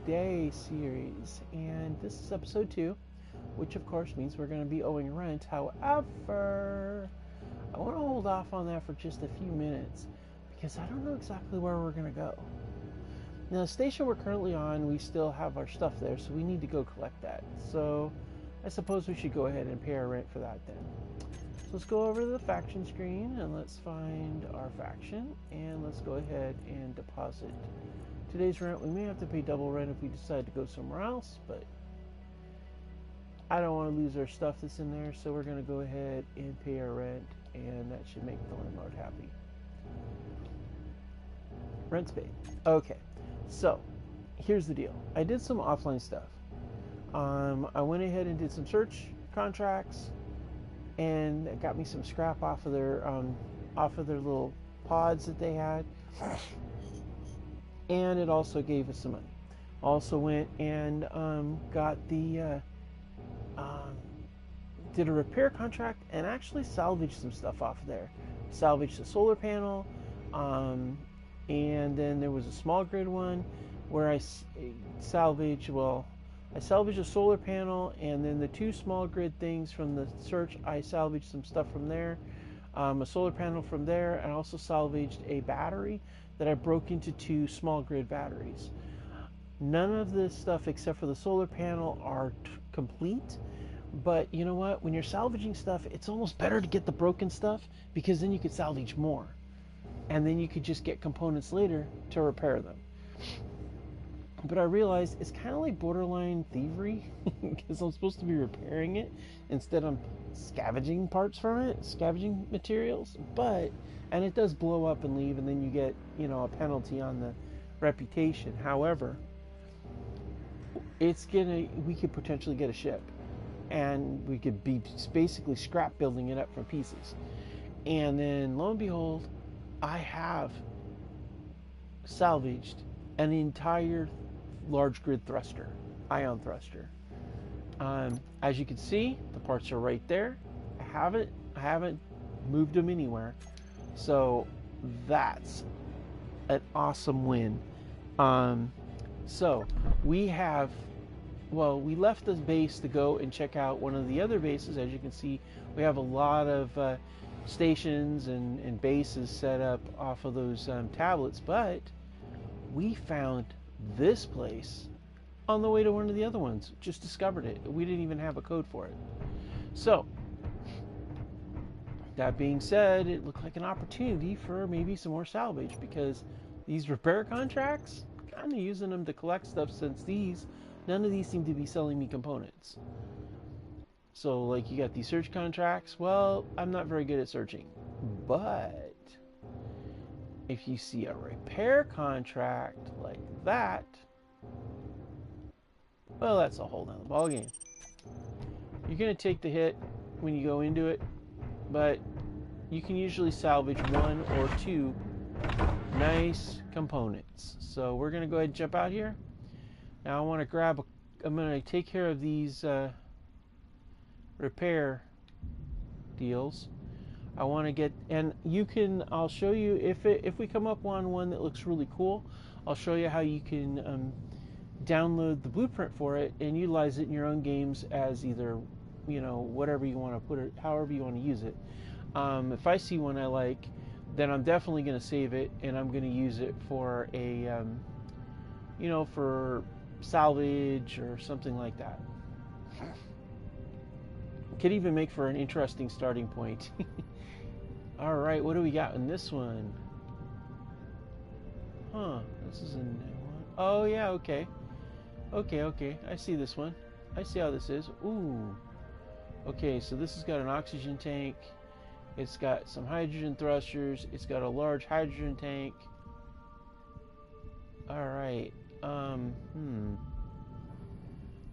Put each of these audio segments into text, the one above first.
Day series, and this is episode 2, which of course means we're going to be owing rent. However, I want to hold off on that for just a few minutes because I don't know exactly where we're going to go. Now, the station we're currently on, we still have our stuff there, so we need to go collect that. So I suppose we should go ahead and pay our rent for that then. So let's go over to the faction screen and let's find our faction, and let's go ahead and deposit today's rent. We may have to pay double rent if we decide to go somewhere else, but I don't want to lose our stuff that's in there, so we're going to go ahead and pay our rent, and that should make the landlord happy. Rent's paid. Okay, so here's the deal. I did some offline stuff. I went ahead and did some search contracts, and it got me some scrap off of their little pods that they had. And it also gave us some money. Also went and got the did a repair contract and actually salvaged some stuff off of there. Salvaged the solar panel, and then there was a small grid one where I salvaged a solar panel, and then the two small grid things from the search, I salvaged some stuff from there. A solar panel from there, and also salvaged a battery that I broke into two small grid batteries. None of this stuff except for the solar panel are complete, but you know what? When you're salvaging stuff, it's almost better to get the broken stuff because then you could salvage more. And then you could just get components later to repair them. But I realized it's kind of like borderline thievery because I'm supposed to be repairing it instead of scavenging parts from it, scavenging materials. And it does blow up and leave, and then you get, a penalty on the reputation. However, we could potentially get a ship, and we could be basically scrap building it up from pieces. And then lo and behold, I have salvaged an entire large grid thruster, ion thruster. As you can see, the parts are right there. I haven't moved them anywhere. So that's an awesome win. So we left this base to go and check out one of the other bases. As you can see, we have a lot of stations and bases set up off of those tablets, but we found this place on the way to one of the other ones. Just discovered it. We didn't even have a code for it. So that being said, it looked like an opportunity for maybe some more salvage, because these repair contracts, kind of using them to collect stuff, since none of these seem to be selling me components. So like, you got these search contracts. Well, I'm not very good at searching, but if you see a repair contract like that, well, that's a whole nother ballgame. You're going to take the hit when you go into it, but you can usually salvage one or two nice components. So we're going to go ahead and jump out here. Now I'm going to take care of these repair deals. I want to get, and I'll show you if we come up on one that looks really cool, I'll show you how you can download the blueprint for it and utilize it in your own games as either, whatever you want to put it, however you want to use it. If I see one I like, then I'm definitely going to save it, and I'm going to use it for a, for salvage or something like that. Could even make for an interesting starting point. All right, what do we got in this one? This is a new one. Oh yeah, okay. I see this one. I see how this is. Ooh. Okay, so this has got an oxygen tank. It's got some hydrogen thrusters. It's got a large hydrogen tank. All right.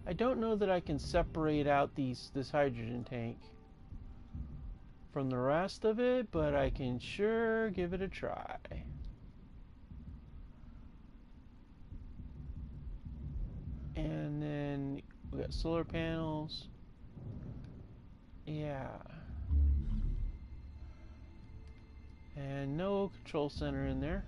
I don't know that I can separate out this hydrogen tank from the rest of it, but I can sure give it a try. And then we got solar panels. Yeah. And no control center in there.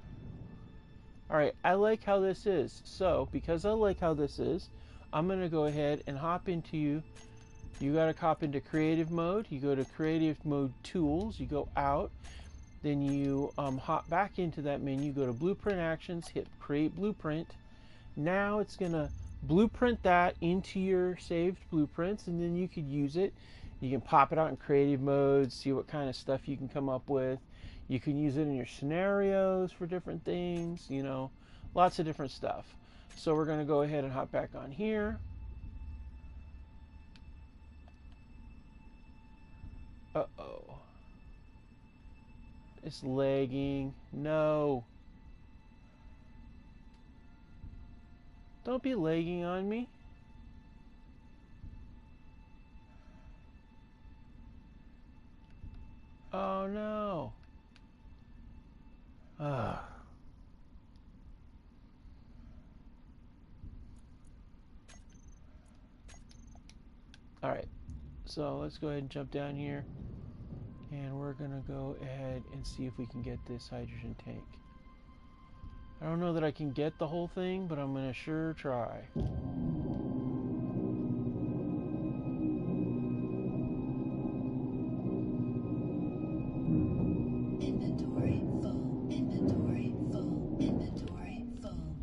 All right, I like how this is. So because I like how this is, I'm going to go ahead and hop into you got to hop into creative mode. You go to creative mode tools, you go out, then you hop back into that menu, go to blueprint actions, hit create blueprint. Now it's going to blueprint that into your saved blueprints, and then you could use it. You can pop it out in creative mode, see what kind of stuff you can come up with. You can use it in your scenarios for different things, you know, lots of different stuff. So we're going to go ahead and hop back on here. Uh-oh. It's lagging. No. Don't be lagging on me. Oh no. Ugh. Alright, so let's go ahead and jump down here, and we're gonna go ahead and see if we can get this hydrogen tank. I don't know that I can get the whole thing, but I'm gonna sure try. Inventory full. Inventory full. Inventory full.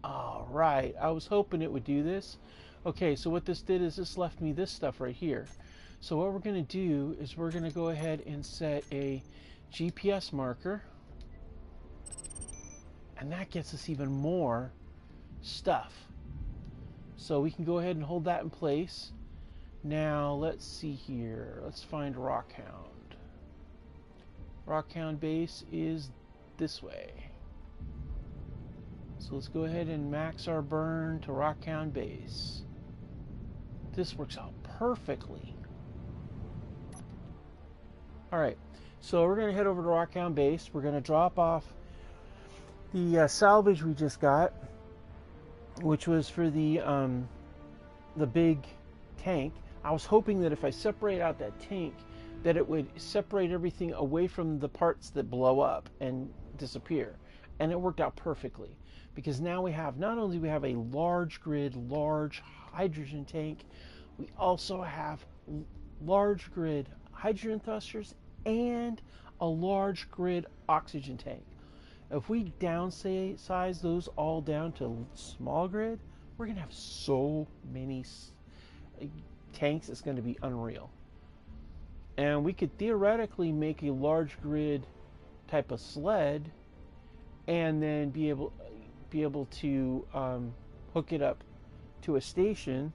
Alright, I was hoping it would do this. Okay, so what this did is this left me this stuff right here. So what we're gonna do is we're gonna go ahead and set a GPS marker, and that gets us even more stuff. So we can go ahead and hold that in place. Now let's see here. Let's find Rockhound. Rockhound base is this way. So let's go ahead and max our burn to Rockhound base. This works out perfectly. Alright, so we're going to head over to Rockhound base. We're going to drop off the salvage we just got, which was for the big tank. I was hoping that if I separate out that tank, that it would separate everything away from the parts that blow up and disappear. And it worked out perfectly, because now we have, not only do we have a large grid, large hydrogen tank, we also have large grid hydrogen thrusters and a large grid oxygen tank. If we downsize those all down to small grid, we're going to have so many tanks, it's going to be unreal. And we could theoretically make a large grid type of sled, and then be able to hook it up to a station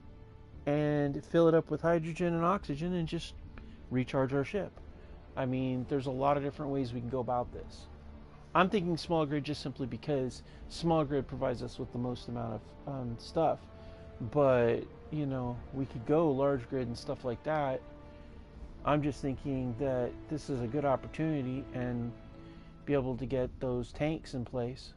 and fill it up with hydrogen and oxygen and just recharge our ship. I mean, there's a lot of different ways we can go about this. I'm thinking small grid just simply because small grid provides us with the most amount of stuff. But, you know, we could go large grid and stuff like that. I'm just thinking that this is a good opportunity and be able to get those tanks in place.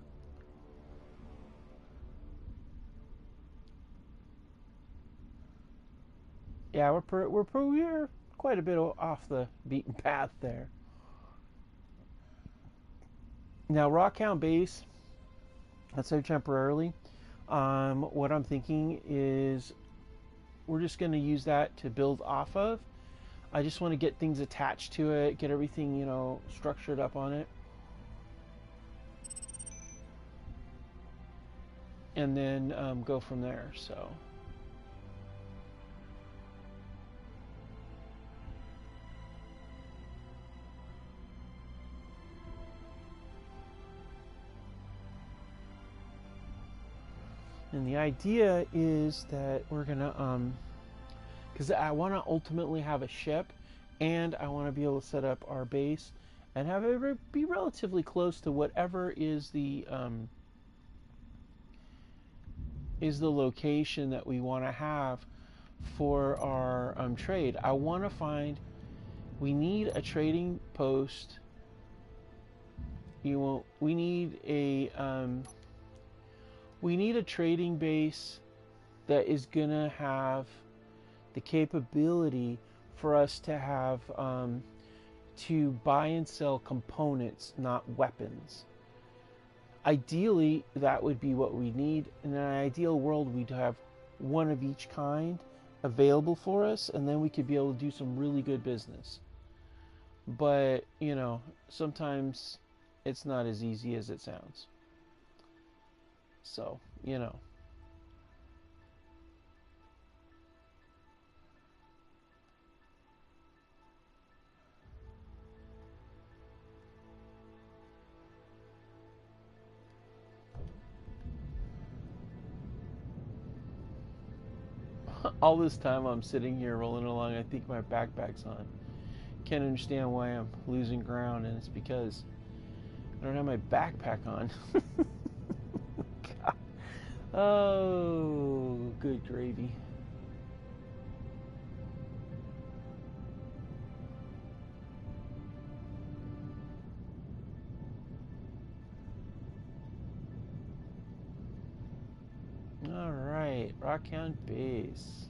Yeah, we're quite a bit off the beaten path there. Now, Rockhound base, let's say temporarily. What I'm thinking is we're just going to use that to build off of. I just want to get things attached to it, get everything, you know, structured up on it. And then go from there, so. And the idea is that we're gonna, because I want to ultimately have a ship, and I want to be able to set up our base and have it be relatively close to whatever is the location that we want to have for our trade. I want to find, we need a trading post. We need a trading base that is gonna have the capability for us to have to buy and sell components, not weapons. Ideally, that would be what we need. In an ideal world, we'd have one of each kind available for us, and then we could be able to do some really good business. But, you know, sometimes it's not as easy as it sounds. So, you know. All this time I'm sitting here rolling along, I think my backpack's on. Can't understand why I'm losing ground, and it's because I don't have my backpack on. God. Oh, good gravy. All right, Rockhound Base.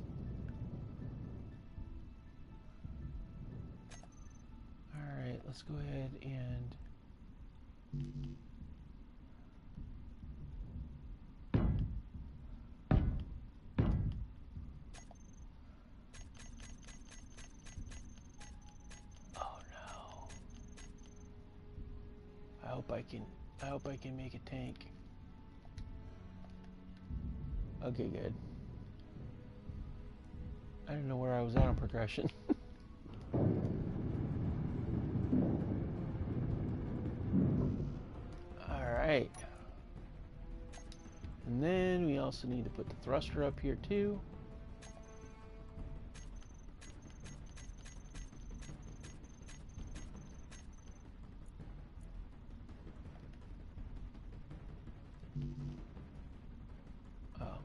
All right, let's go ahead and oh no. I hope I can make a tank. Okay, good. I didn't know where I was at on progression. Alright. And then we also need to put the thruster up here too. Oh.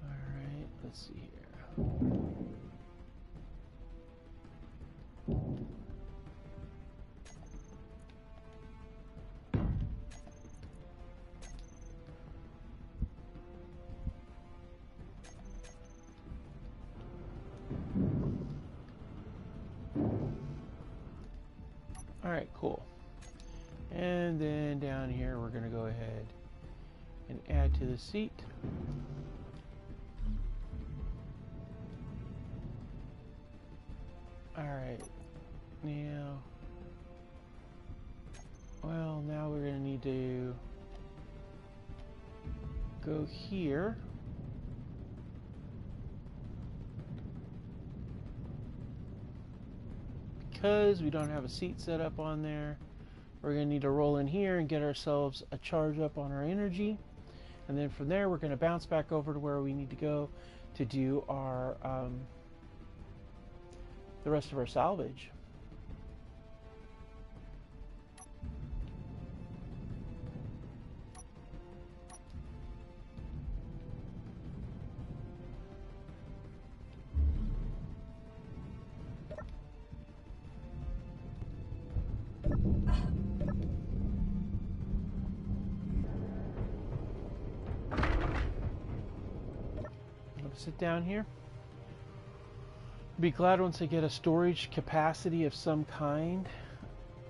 Alright, let's see here. Alright, cool. And then down here we're going to go ahead and add to the seat. Alright, now, well, now we're going to need to go here. Because we don't have a seat set up on there, we're going to need to roll in here and get ourselves a charge up on our energy. And then from there, we're going to bounce back over to where we need to go to do our the rest of our salvage. Sit down here. Be glad once I get a storage capacity of some kind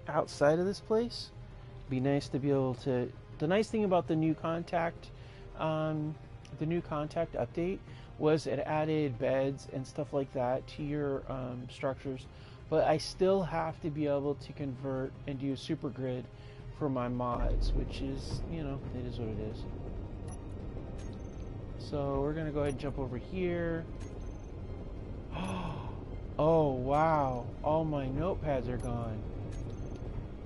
outside of this place. Be nice to be able to. The nice thing about the new contact update was it added beds and stuff like that to your structures, but I still have to be able to convert and do a super grid for my mods, which is, you know, it is what it is. So we're going to go ahead and jump over here. Oh, wow. All my notepads are gone.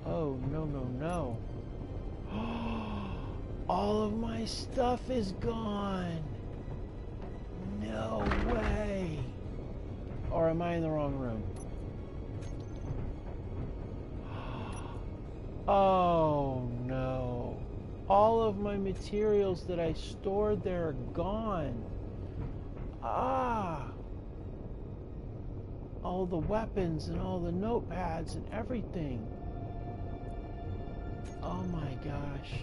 Oh, no, no, no. All of my stuff is gone. No way. Or am I in the wrong room? Oh, no. All of my materials that I stored there are gone. Ah. All the weapons and all the notepads and everything. Oh my gosh.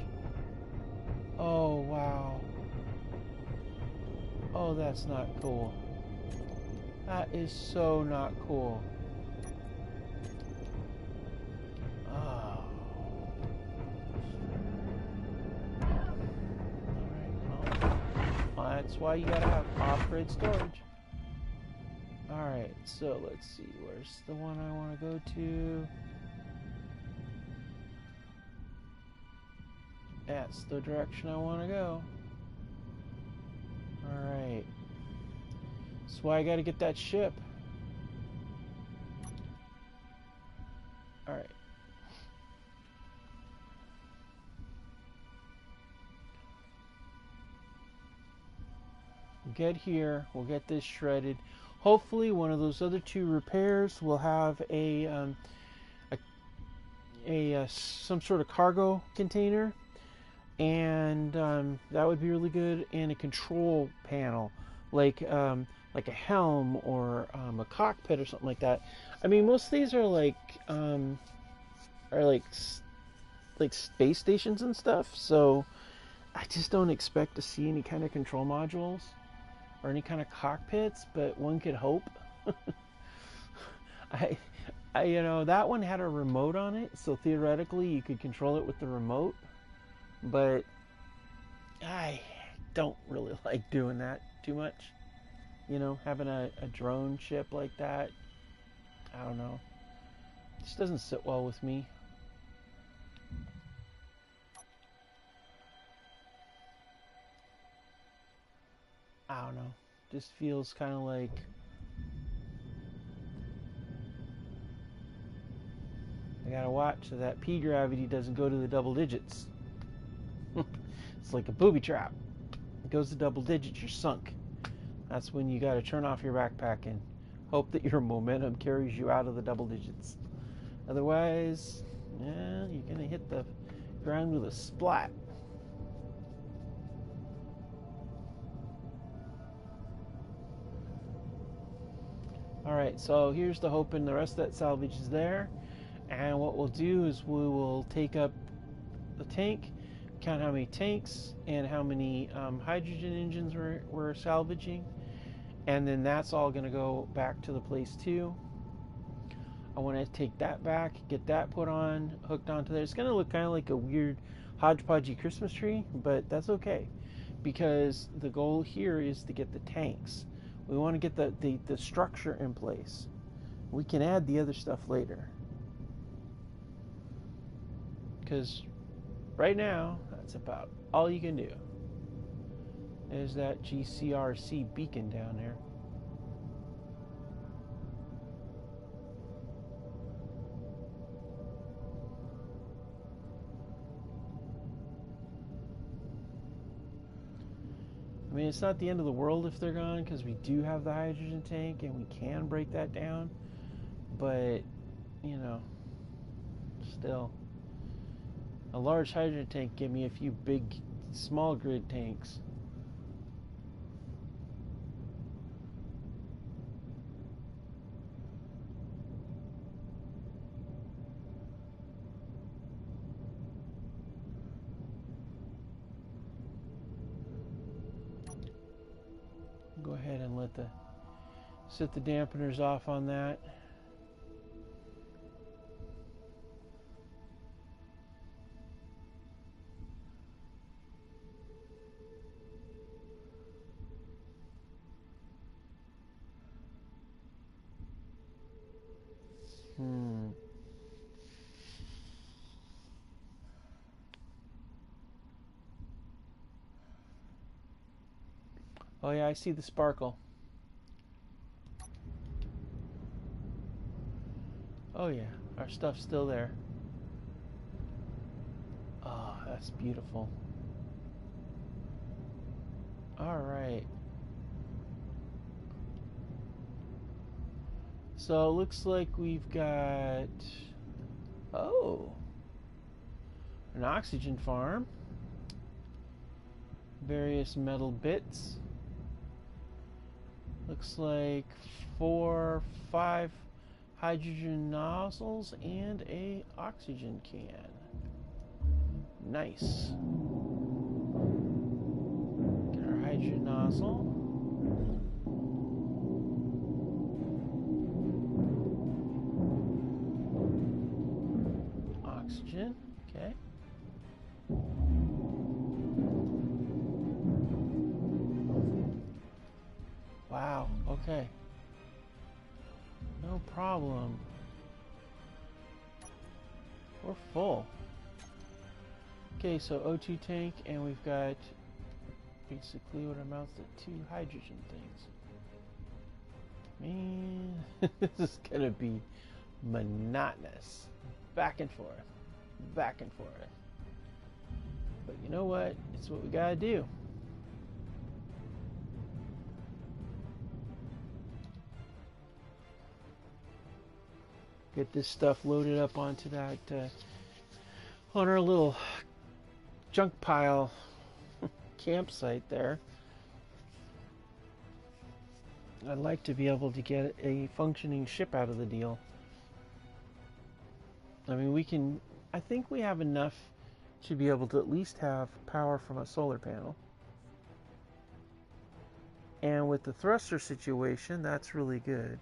Oh wow. Oh, that's not cool. That is so not cool. That's why you gotta have off-grid storage. Alright, so let's see. Where's the one I want to go to? That's the direction I want to go. Alright. That's why I gotta get that ship. Alright. We'll get here. We'll get this shredded. Hopefully one of those other two repairs will have some sort of cargo container, and that would be really good, and a control panel like a helm or a cockpit or something like that. I mean, most of these are like space stations and stuff, so I just don't expect to see any kind of control modules or any kind of cockpits, but one could hope. I that one had a remote on it, so theoretically you could control it with the remote, but I don't really like doing that too much. Having a drone ship like that, I don't know. It just doesn't sit well with me. I don't know. Just feels kind of like I gotta watch so that P gravity doesn't go to the double digits. It's like a booby trap. It goes to double digits, you're sunk. That's when you gotta turn off your backpack and hope that your momentum carries you out of the double digits. Otherwise, yeah, you're gonna hit the ground with a splat. Alright, so here's the hope, and the rest of that salvage is there. And what we'll do is we will take up the tank, count how many tanks and how many hydrogen engines we're salvaging, and then that's all going to go back to the place too. I want to take that back, get that put on, hooked onto there. It's going to look kind of like a weird hodgepodgey Christmas tree, but that's okay, because the goal here is to get the tanks. We want to get the structure in place. We can add the other stuff later, because right now that's about all you can do. There's that GCRC beacon down there. I mean, it's not the end of the world if they're gone, because we do have the hydrogen tank and we can break that down, but still, a large hydrogen tank give me a few big small grid tanks. Go ahead and set the dampeners off on that. Oh yeah, I see the sparkle. Oh yeah, our stuff's still there. Oh, that's beautiful. All right. So it looks like we've got, an oxygen farm. Various metal bits. Looks like 4, 5 hydrogen nozzles and a oxygen can. Nice. Get our hydrogen nozzle. Oxygen, okay. Okay. No problem. We're full. Okay, so O2 tank, and we've got basically what amounts to 2 hydrogen things. Man, this is gonna be monotonous. Back and forth. Back and forth. But you know what? It's what we gotta do. Get this stuff loaded up onto that, on our little junk pile campsite there. I'd like to be able to get a functioning ship out of the deal. I mean, I think we have enough to be able to at least have power from a solar panel. And with the thruster situation, that's really good.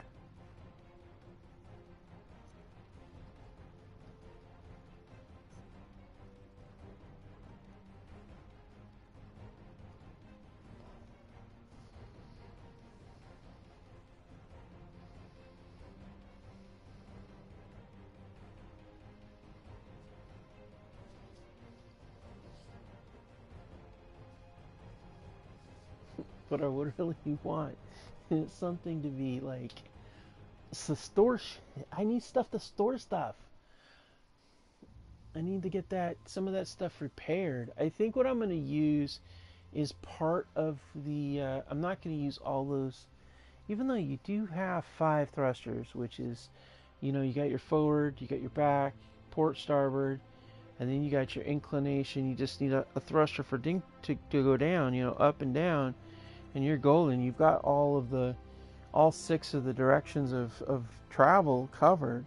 What I would really want is something to be like to store shit. I need stuff to store stuff. I need to get some of that stuff repaired. I think what I'm going to use is part of the. I'm not going to use all those, even though you do have 5 thrusters, which is, you got your forward, you got your back, port, starboard, and then you got your inclination. You just need a thruster for to go down, up and down. And you're golden. You've got all 6 of the directions of travel covered.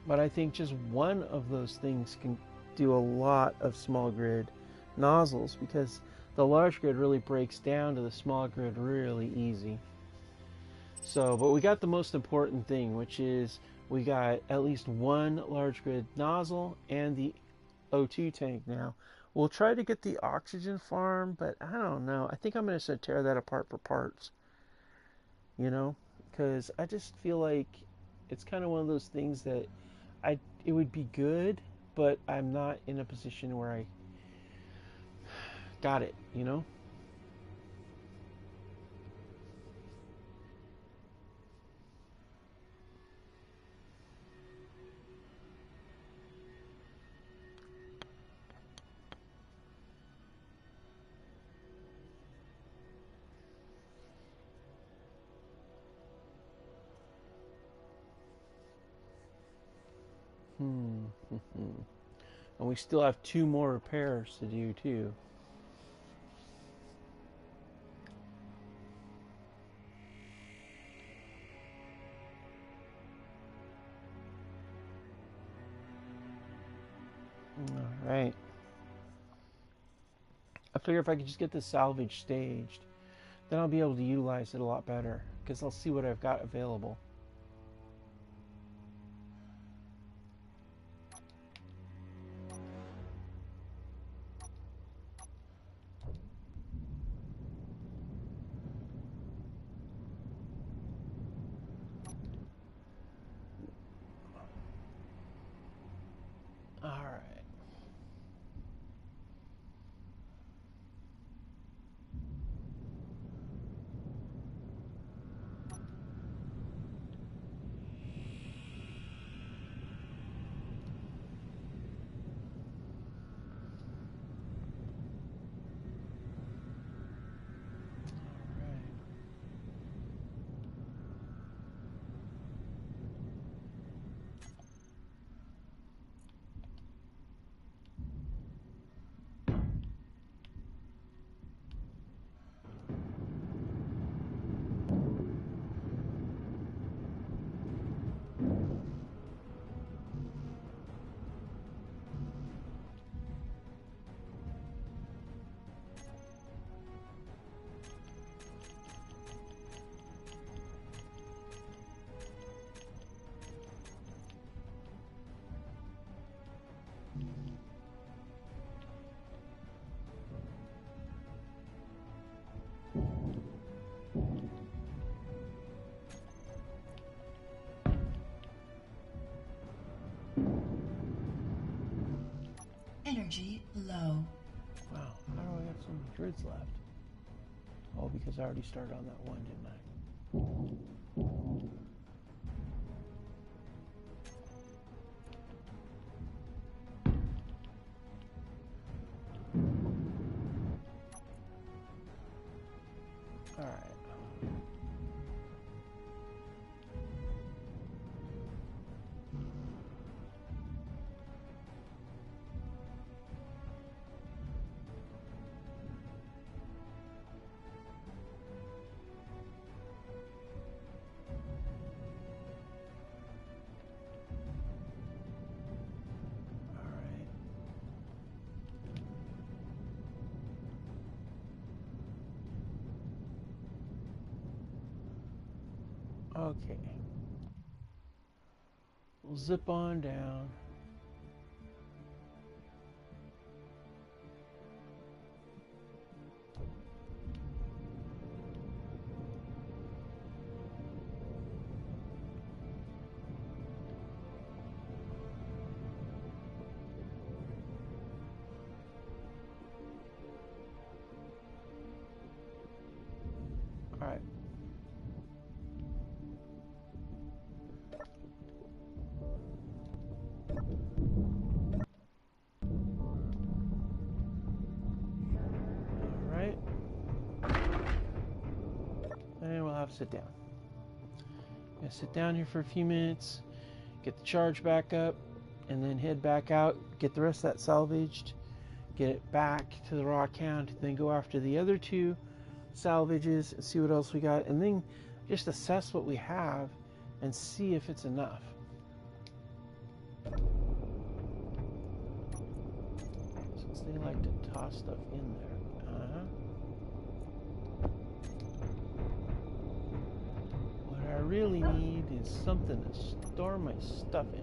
But I think just one of those things can do a lot of small grid nozzles, because the large grid really breaks down to the small grid really easy. So, but we got the most important thing, which is we got at least one large grid nozzle and the O2 tank now. We'll try to get the oxygen farm, but I don't know. I think I'm going to tear that apart for parts. Because I just feel like it's kind of one of those things that it would be good, but I'm not in a position where I got it, And we still have 2 more repairs to do too. All right. I figure if I could just get this salvage staged, then I'll be able to utilize it a lot better, because I'll see what I've got available. All right. Energy low. Wow, how do I have so many grids left? Oh, because I already started on that one, didn't I? All right. Okay. We'll zip on down. All right. All right. And we'll have to sit down. Gonna sit down here for a few minutes, get the charge back up, and then head back out, get the rest of that salvaged, get it back to the raw count, then go after the other two salvages and see what else we got, and then just assess what we have and see if it's enough. Since they like to toss stuff in there. What I really need is something to store my stuff in.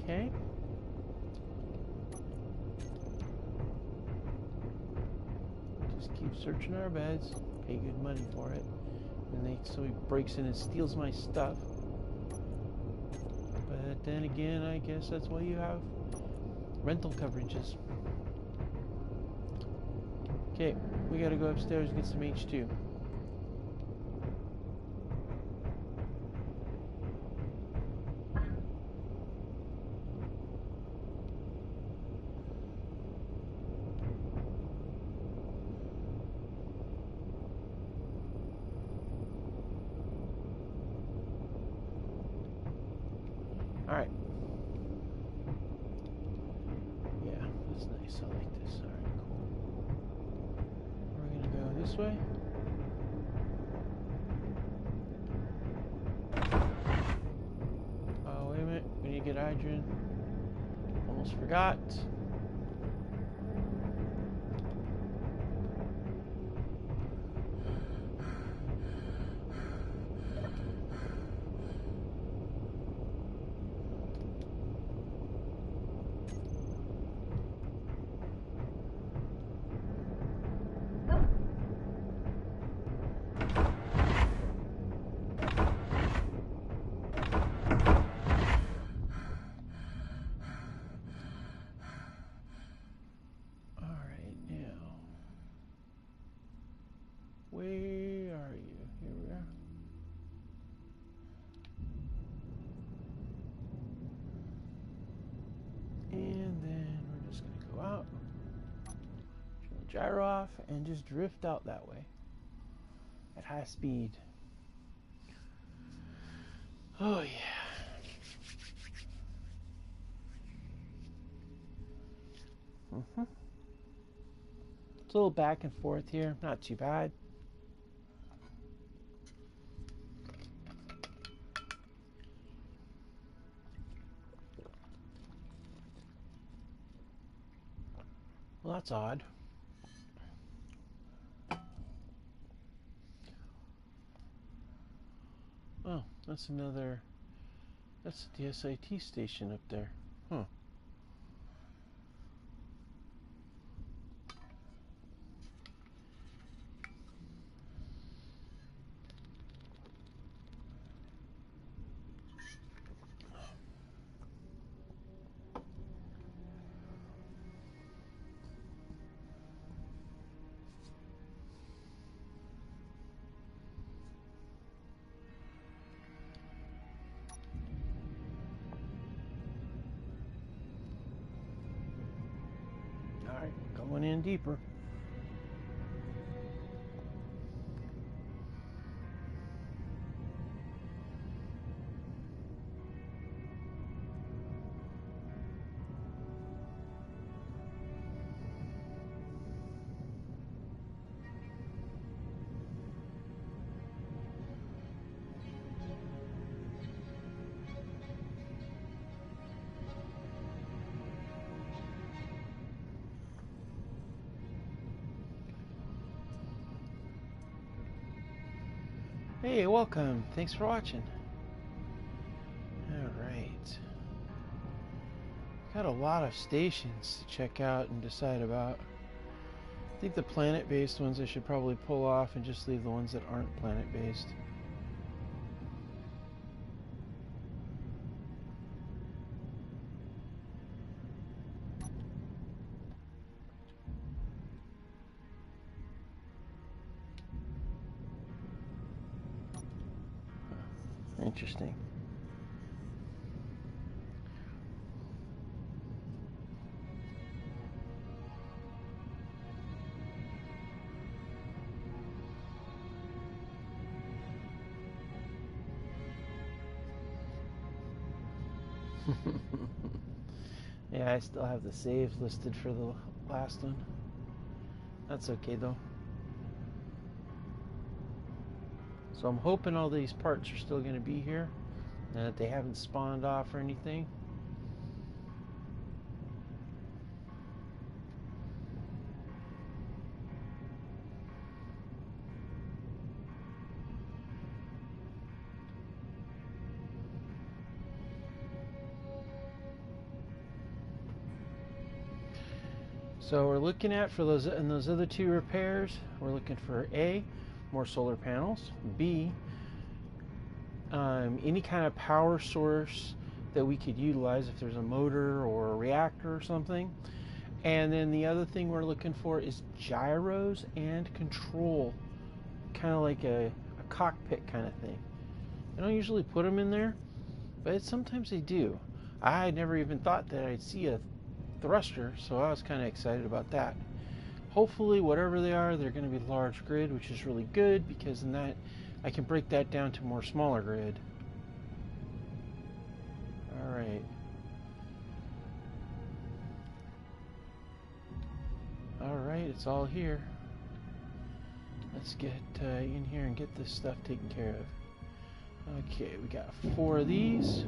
Okay. Just keep searching our beds, pay good money for it, and so he breaks in and steals my stuff. But then again, I guess that's why you have rental coverages. Okay, we gotta go upstairs and get some H2. Alright. Yeah, that's nice. I like this. Alright, cool. We're gonna go this way. Oh, wait a minute. We need to get hydrogen. Almost forgot. Where are you? Here we are. And then we're just going to go out, turn the gyro off, and just drift out that way at high speed. Oh, yeah. It's a little back and forth here. Not too bad. Well, that's odd. Oh, that's another. That's the SIT station up there. Huh. Alright, going in deeper. Hey, welcome. Thanks for watching. Alright. Got a lot of stations to check out and decide about. I think the planet-based ones I should probably pull off and just leave the ones that aren't planet-based. Interesting. Yeah, I still have the saves listed for the last one. That's okay though. So I'm hoping all these parts are still going to be here and that they haven't spawned off or anything. So we're looking at, for those and those other two repairs, we're looking for A, more solar panels, B, any kind of power source that we could utilize if there's a motor or a reactor or something. And then the other thing we're looking for is gyros and control, kind of like a cockpit kind of thing. I don't usually put them in there, but sometimes they do. I never even thought that I'd see a thruster, so I was kind of excited about that. Hopefully, whatever they are, they're going to be large grid, which is really good because in that I can break that down to more smaller grid. All right. All right, it's all here. Let's get in here and get this stuff taken care of. Okay, we got 4 of these.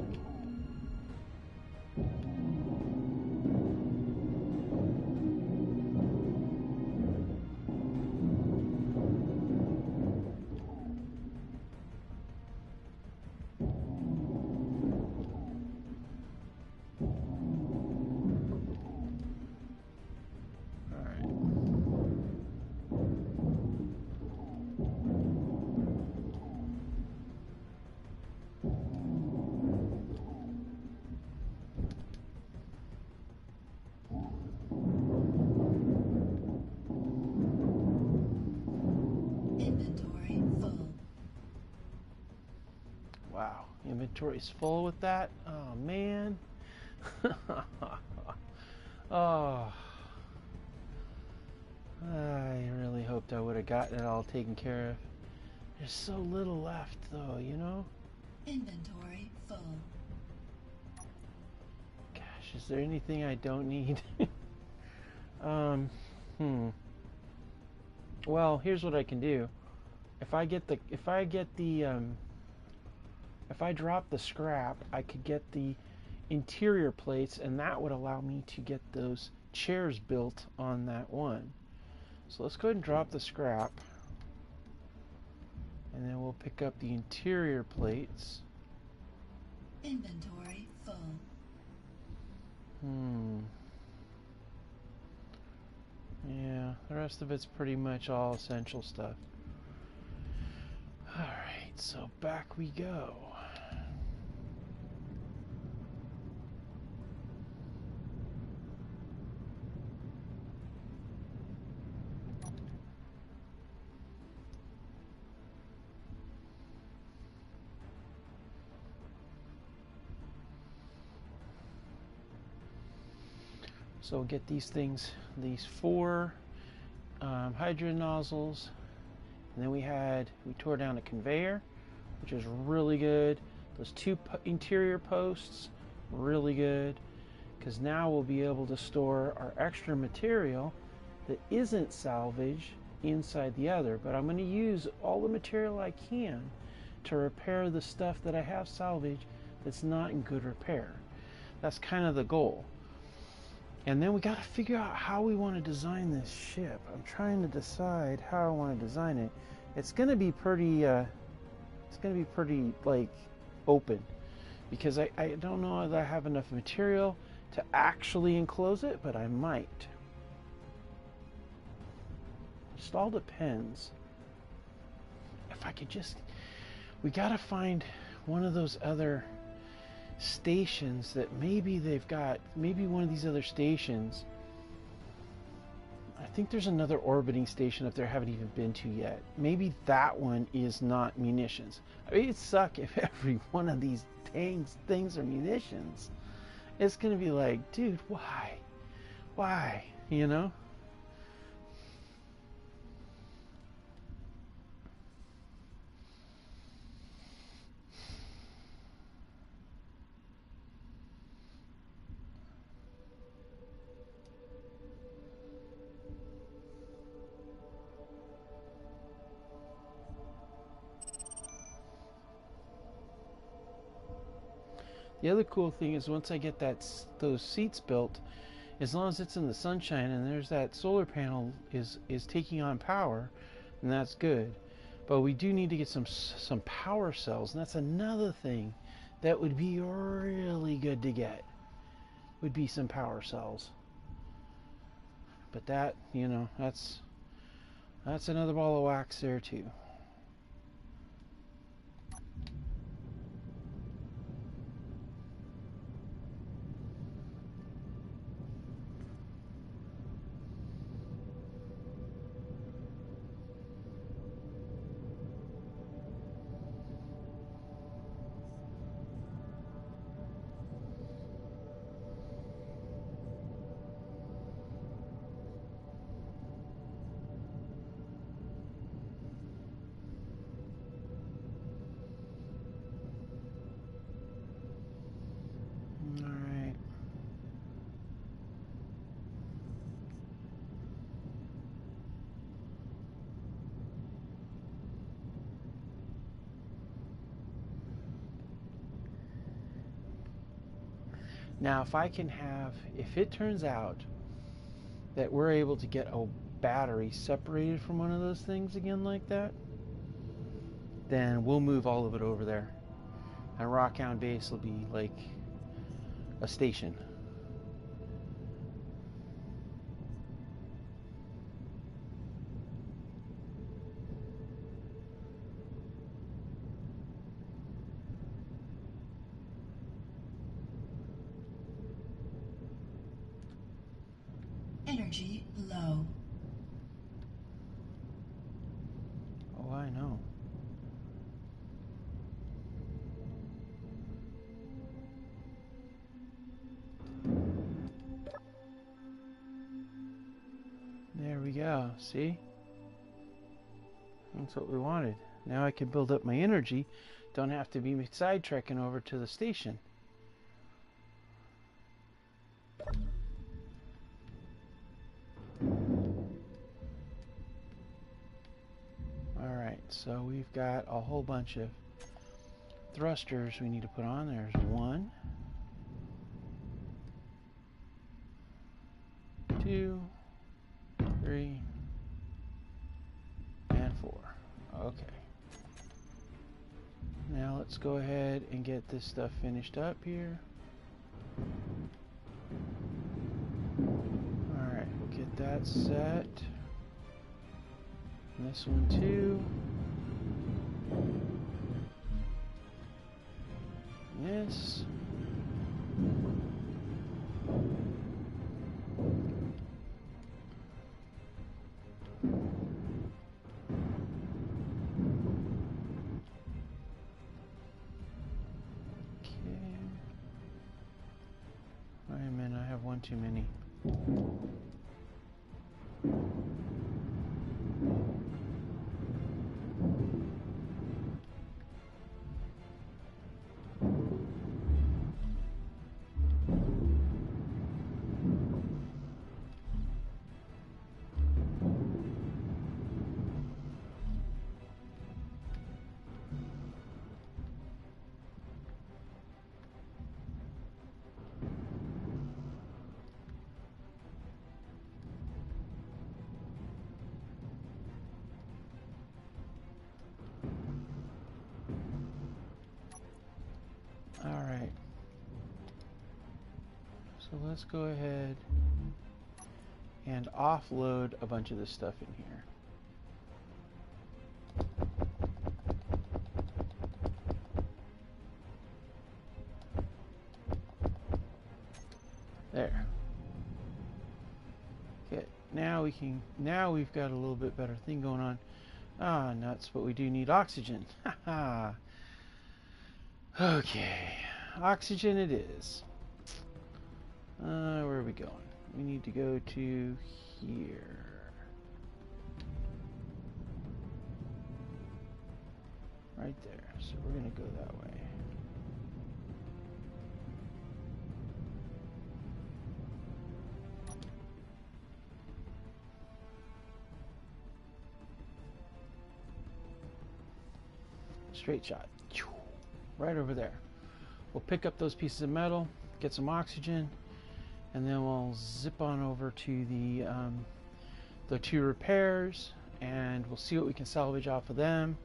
Inventory full. Wow, inventory's full with that? Oh, man. Oh. I really hoped I would have gotten it all taken care of. There's so little left, though, you know? Inventory full. Gosh, is there anything I don't need? Well, here's what I can do. If I drop the scrap, I could get the interior plates, and that would allow me to get those chairs built on that one. So let's go ahead and drop the scrap. And then we'll pick up the interior plates. Inventory full. Yeah, the rest of it's pretty much all essential stuff. Alright, so back we go. So we'll get these things, these 4 hydrogen nozzles, and then we tore down a conveyor, which is really good. Those 2 interior posts, really good, because now we'll be able to store our extra material that isn't salvage inside the other. But I'm going to use all the material I can to repair the stuff that I have salvage that's not in good repair. That's kind of the goal. And then we got to figure out how we want to design this ship. I'm trying to decide how I want to design it. It's going to be pretty like open, because I don't know if I have enough material to actually enclose it, but I might. Just all depends. If I could just, we got to find one of those other stations that maybe one of these other stations. I think there's another orbiting station up there I haven't even been to yet. Maybe that one is not munitions. I mean, it'd suck if every one of these things are munitions. It's gonna be like, dude, why, you know? The other cool thing is once I get those seats built, as long as it's in the sunshine and there's that solar panel is taking on power, then that's good. But we do need to get some power cells, and that's another thing that would be really good to get. Would be some power cells. But that, you know, that's another ball of wax there too. Alright. Now if it turns out that we're able to get a battery separated from one of those things again like that, then we'll move all of it over there. And Rockhound Base will be like a station. Energy low. Oh, I know. There we go. See? That's what we wanted. Now I can build up my energy. Don't have to be sidetracking over to the station. Alright, so we've got a whole bunch of thrusters we need to put on. There's 1, 2, 3, and 4. Okay. let's go ahead and get this stuff finished up here. Alright, we'll get that set. And this one too. And this. One too many. Alright, so let's go ahead and offload a bunch of this stuff in here. There. Okay, now we've got a little bit better thing going on. Ah, nuts, but we do need oxygen. Haha. Okay, oxygen it is. Where are we going? We need to go to here. Right there. So we're going to go that way. Straight shot. Right over there. We'll pick up those pieces of metal, get some oxygen, and then we'll zip on over to the two repairs, and we'll see what we can salvage off of them.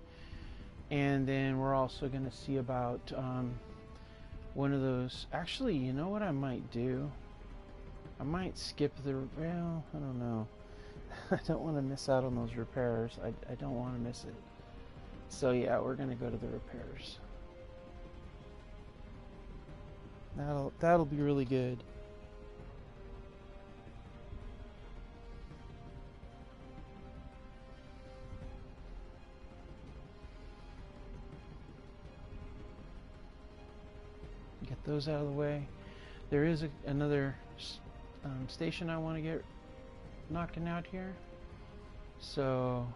And then we're also going to see about one of those. Actually, you know what I might do? I might skip well, I don't know. I don't want to miss out on those repairs. I don't want to miss it. So yeah, we're going to go to the repairs. That'll be really good. Get those out of the way. There is another station I want to get knocking out here. So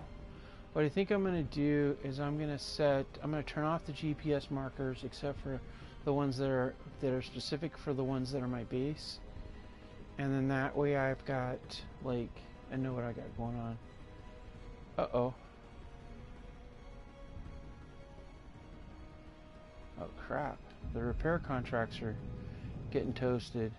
what I think I'm going to do is I'm going to turn off the GPS markers except for the ones that are specific for the ones that are my base, and then that way I've got, like, I know what I got going on. Uh-oh. Oh crap, the repair contracts are getting toasted.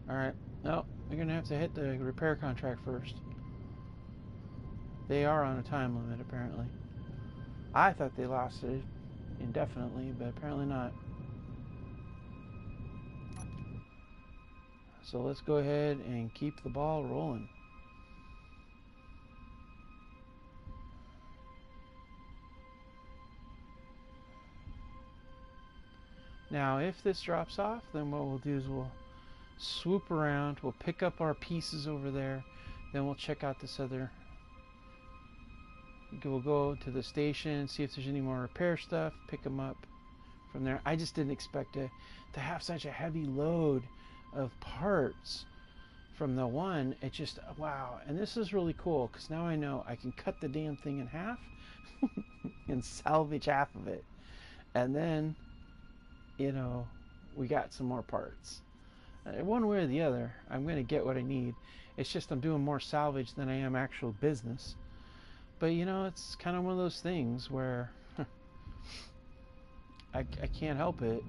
Alright, no, we're going to have to hit the repair contract first. They are on a time limit, apparently. I thought they lasted indefinitely, but apparently not. So let's go ahead and keep the ball rolling. Now, if this drops off, then what we'll do is we'll swoop around, we'll pick up our pieces over there, then we'll check out this other. We'll go to the station, see if there's any more repair stuff, pick them up from there. I just didn't expect to have such a heavy load of parts from the one. It just, wow. And this is really cool because now I know I can cut the damn thing in half and salvage half of it. And then, you know, we got some more parts. One way or the other, I'm going to get what I need. It's just I'm doing more salvage than I am actual business. But, you know, it's kind of one of those things where I can't help it.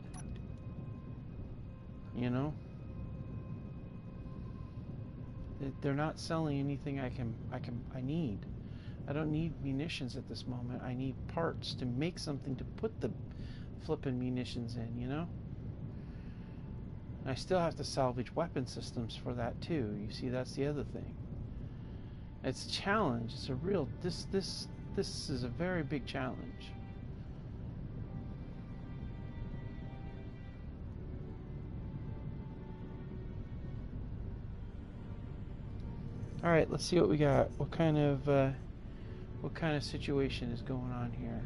You know, they're not selling anything I need. I don't need munitions at this moment. I need parts to make something to put the flippin' munitions in, you know? I still have to salvage weapon systems for that too. You see, that's the other thing. It's a challenge. It's a real this is a very big challenge. All right, let's see what we got. What kind of situation is going on here?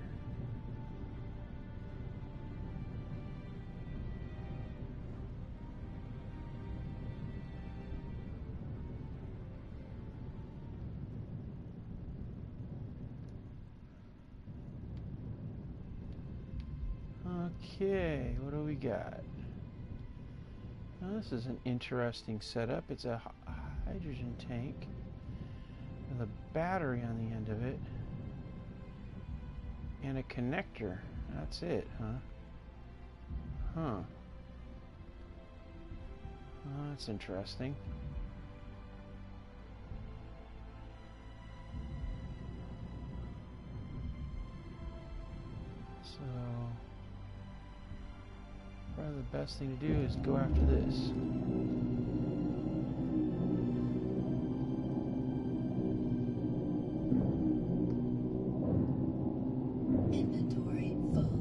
Okay, what do we got? Well, this is an interesting setup. It's a hydrogen tank with a battery on the end of it and a connector. That's it, huh? Huh. Oh, that's interesting. So, probably the best thing to do is go after this. Inventory full.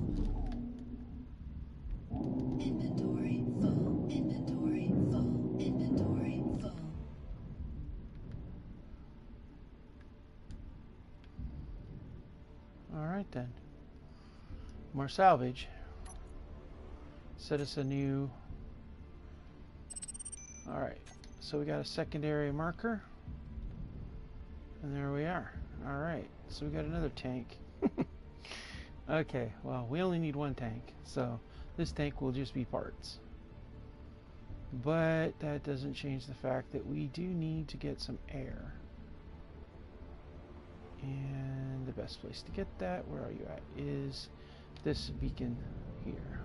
Inventory full. Inventory full. Inventory full. Alright then. More salvage. Set us a new... Alright, so we got a secondary marker. And there we are. Alright, so we got another tank. Okay, well, we only need one tank, so this tank will just be parts. But that doesn't change the fact that we do need to get some air. And the best place to get that, where are you at, is this beacon here.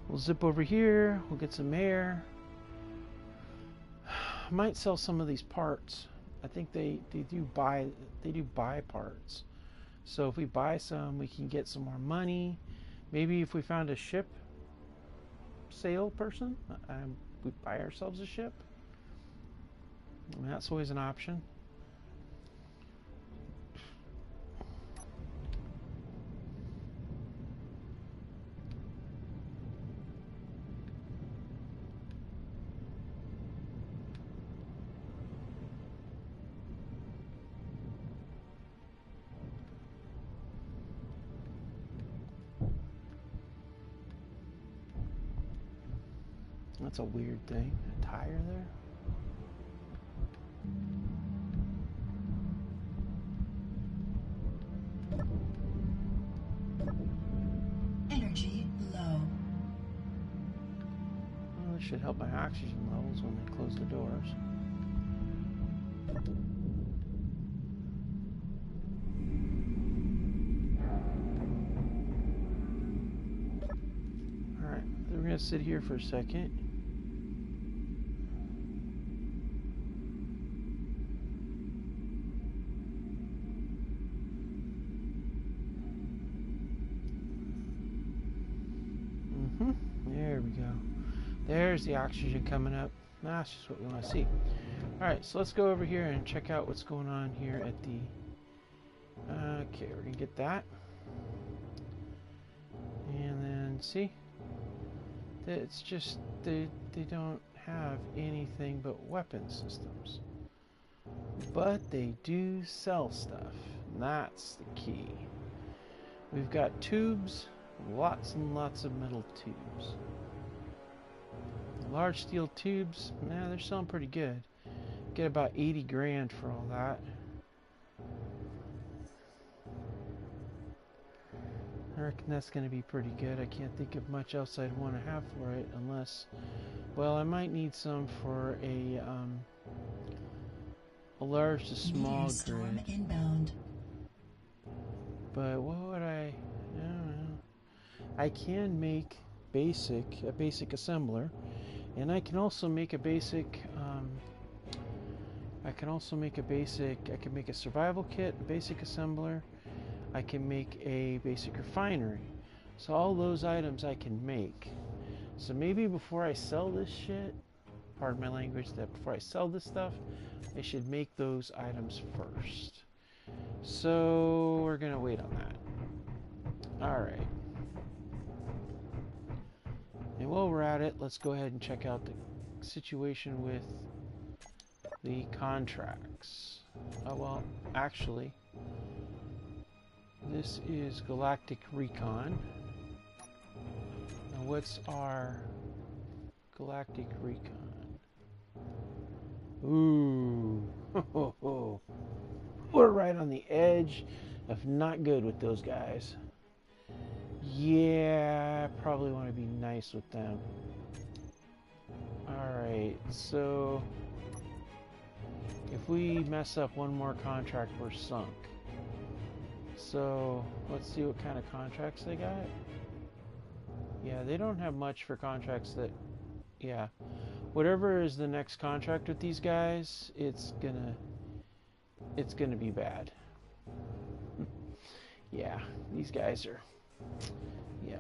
We'll zip over here, we'll get some air. Might sell some of these parts. I think they do buy parts. So if we buy some, we can get some more money. Maybe if we found a ship sale person, we buy ourselves a ship. I mean, that's always an option. That's a weird thing. A tire there? Energy low. Well, this should help my oxygen levels when they close the doors. Alright, we're going to sit here for a second. There we go. There's the oxygen coming up. That's just what we want to see. Alright, so let's go over here and check out what's going on here at the... Okay, we're going to get that. And then, see? It's just, they don't have anything but weapon systems. But they do sell stuff. And that's the key. We've got tubes. Lots and lots of metal tubes. Large steel tubes, nah, they're selling pretty good. Get about 80 grand for all that. I reckon that's going to be pretty good. I can't think of much else I'd want to have for it unless, well, I might need some for a large to small Meteor storm grid. inbound. But what would I don't know. I can make a basic assembler, and I can also make a basic I can make a survival kit, a basic assembler. I can make a basic refinery. So all those items I can make. So maybe before I sell this shit, pardon my language, that before I sell this stuff, I should make those items first. So we're gonna wait on that. All right. And while we're at it, let's go ahead and check out the situation with the contracts. Oh, well, actually, this is Galactic Recon. Now, what's our Galactic Recon? Ooh, we're right on the edge of not good with those guys. Yeah, I probably want to be nice with them. Alright, so if we mess up one more contract, we're sunk. So let's see what kind of contracts they got. Yeah, they don't have much for contracts that, yeah. Whatever is the next contract with these guys, it's gonna be bad. Yeah, these guys are, yeah,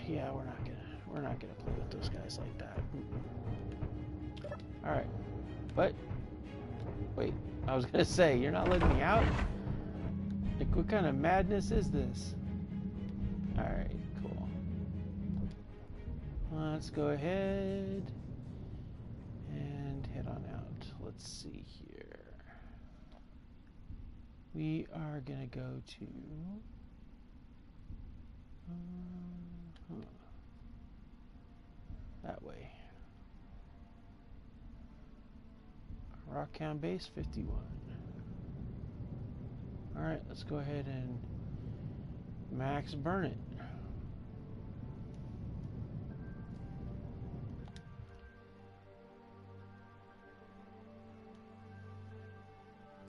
yeah, we're not gonna play with those guys like that. All right, but wait, I was gonna say, you're not letting me out? Like, what kind of madness is this? All right, cool. Let's go ahead and head on out. Let's see here. We are gonna go to that way. Rocktown Base 51. Alright, let's go ahead and max burn it.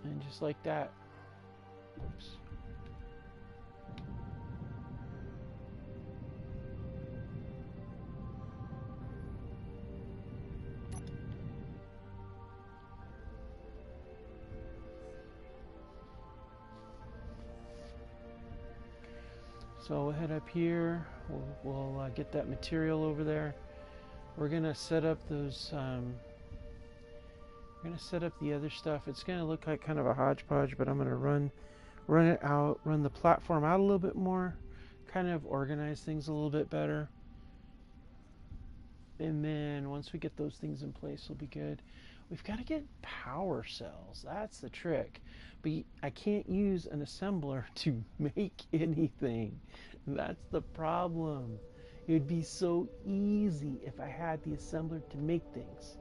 And just like that. Oops. So we'll head up here. We'll get that material over there. We're gonna set up those. We're gonna set up the other stuff. It's gonna look like kind of a hodgepodge, but I'm gonna run it out, run the platform out a little bit more, kind of organize things a little bit better. And then once we get those things in place, we'll be good. We've got to get power cells. That's the trick. But I can't use an assembler to make anything. That's the problem. It would be so easy if I had the assembler to make things.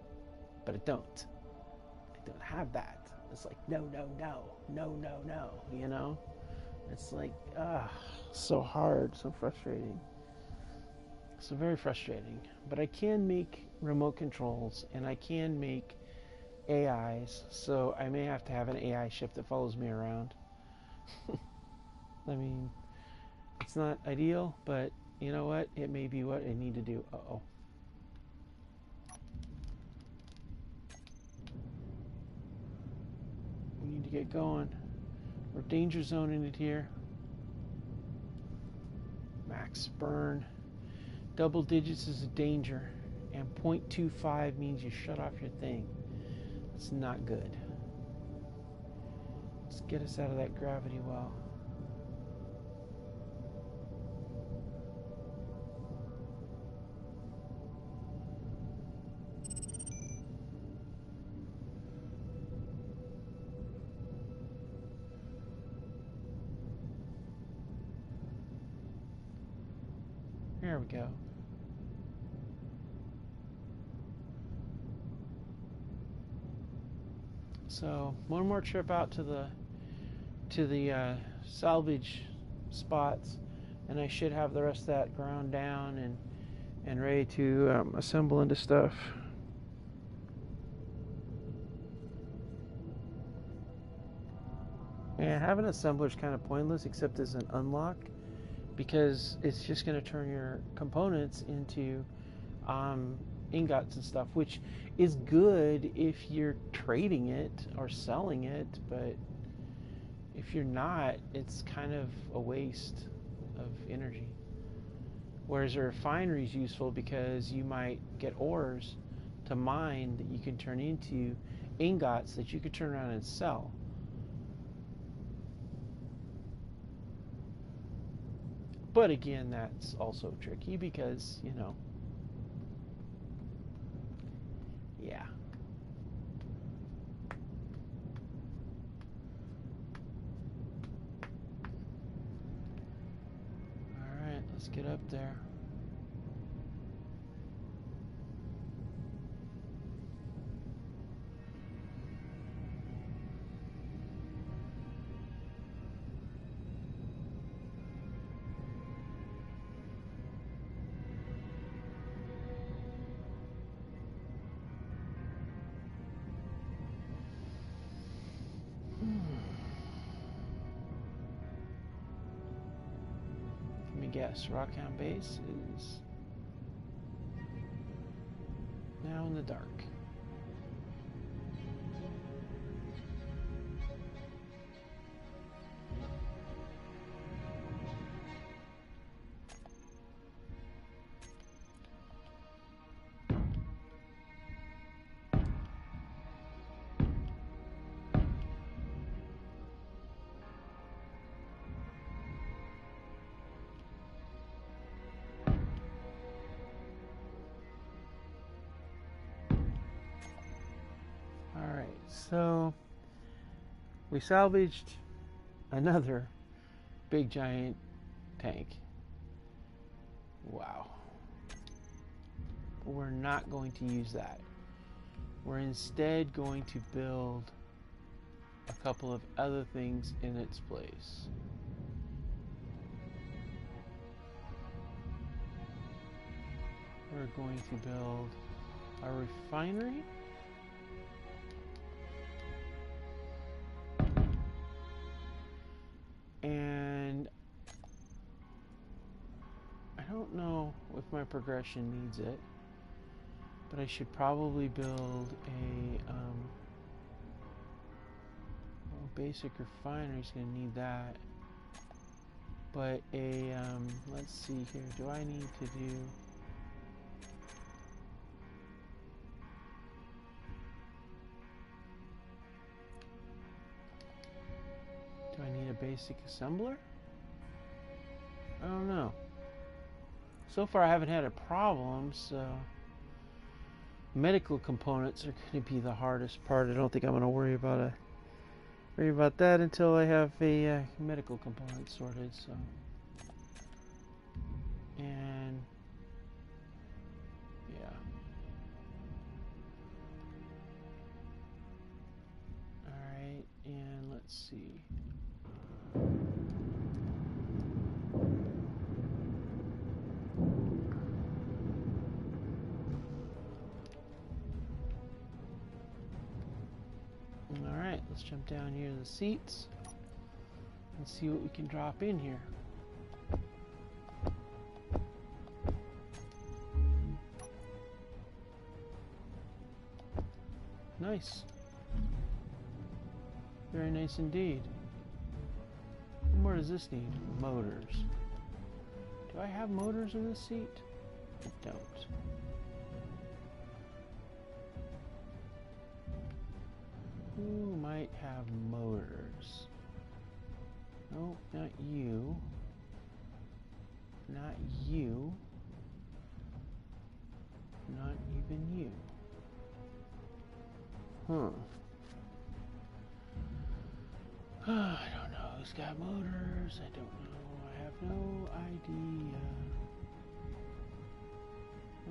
But I don't. I don't have that. It's like, no, you know? It's like, so hard, so frustrating. So very frustrating. But I can make remote controls, and I can make AIs, so I may have to have an AI ship that follows me around. I mean, it's not ideal, but you know what? It may be what I need to do. Uh-oh. We need to get going. We're danger zoning it here. Max burn. Double digits is a danger, and 0.25 means you shut off your thing. It's not good. Let's get us out of that gravity well. There we go. So one more trip out to the salvage spots, and I should have the rest of that ground down and ready to assemble into stuff. Yeah, having an assembler is kind of pointless except as an unlock because it's just going to turn your components into ingots and stuff, which is good if you're trading it or selling it, but if you're not, it's kind of a waste of energy. Whereas a refinery is useful because you might get ores to mine that you can turn into ingots that you could turn around and sell. But again, that's also tricky because, yeah. All right, let's get up there. Let me guess, Rockhound Base is now in the dark. All right, so we salvaged another big giant tank. Wow. But we're not going to use that. We're instead going to build a couple of other things in its place. We're going to build a refinery. And I don't know if my progression needs it, but I should probably build a basic refinery is going to need that. But let's see here. Do I need to do? Do I need a basic assembler? I don't know. So far, I haven't had a problem. So medical components are going to be the hardest part. I don't think I'm going to worry about that until I have a medical component sorted. So, and yeah. All right, and let's see. All right, let's jump down here to the seats and see what we can drop in here. Nice. Very nice indeed. What more does this need? Motors. Do I have motors in this seat? I don't. Who might have motors? No, not you. Not you. Not even you. Huh. I don't know who's got motors. I don't know. I have no idea.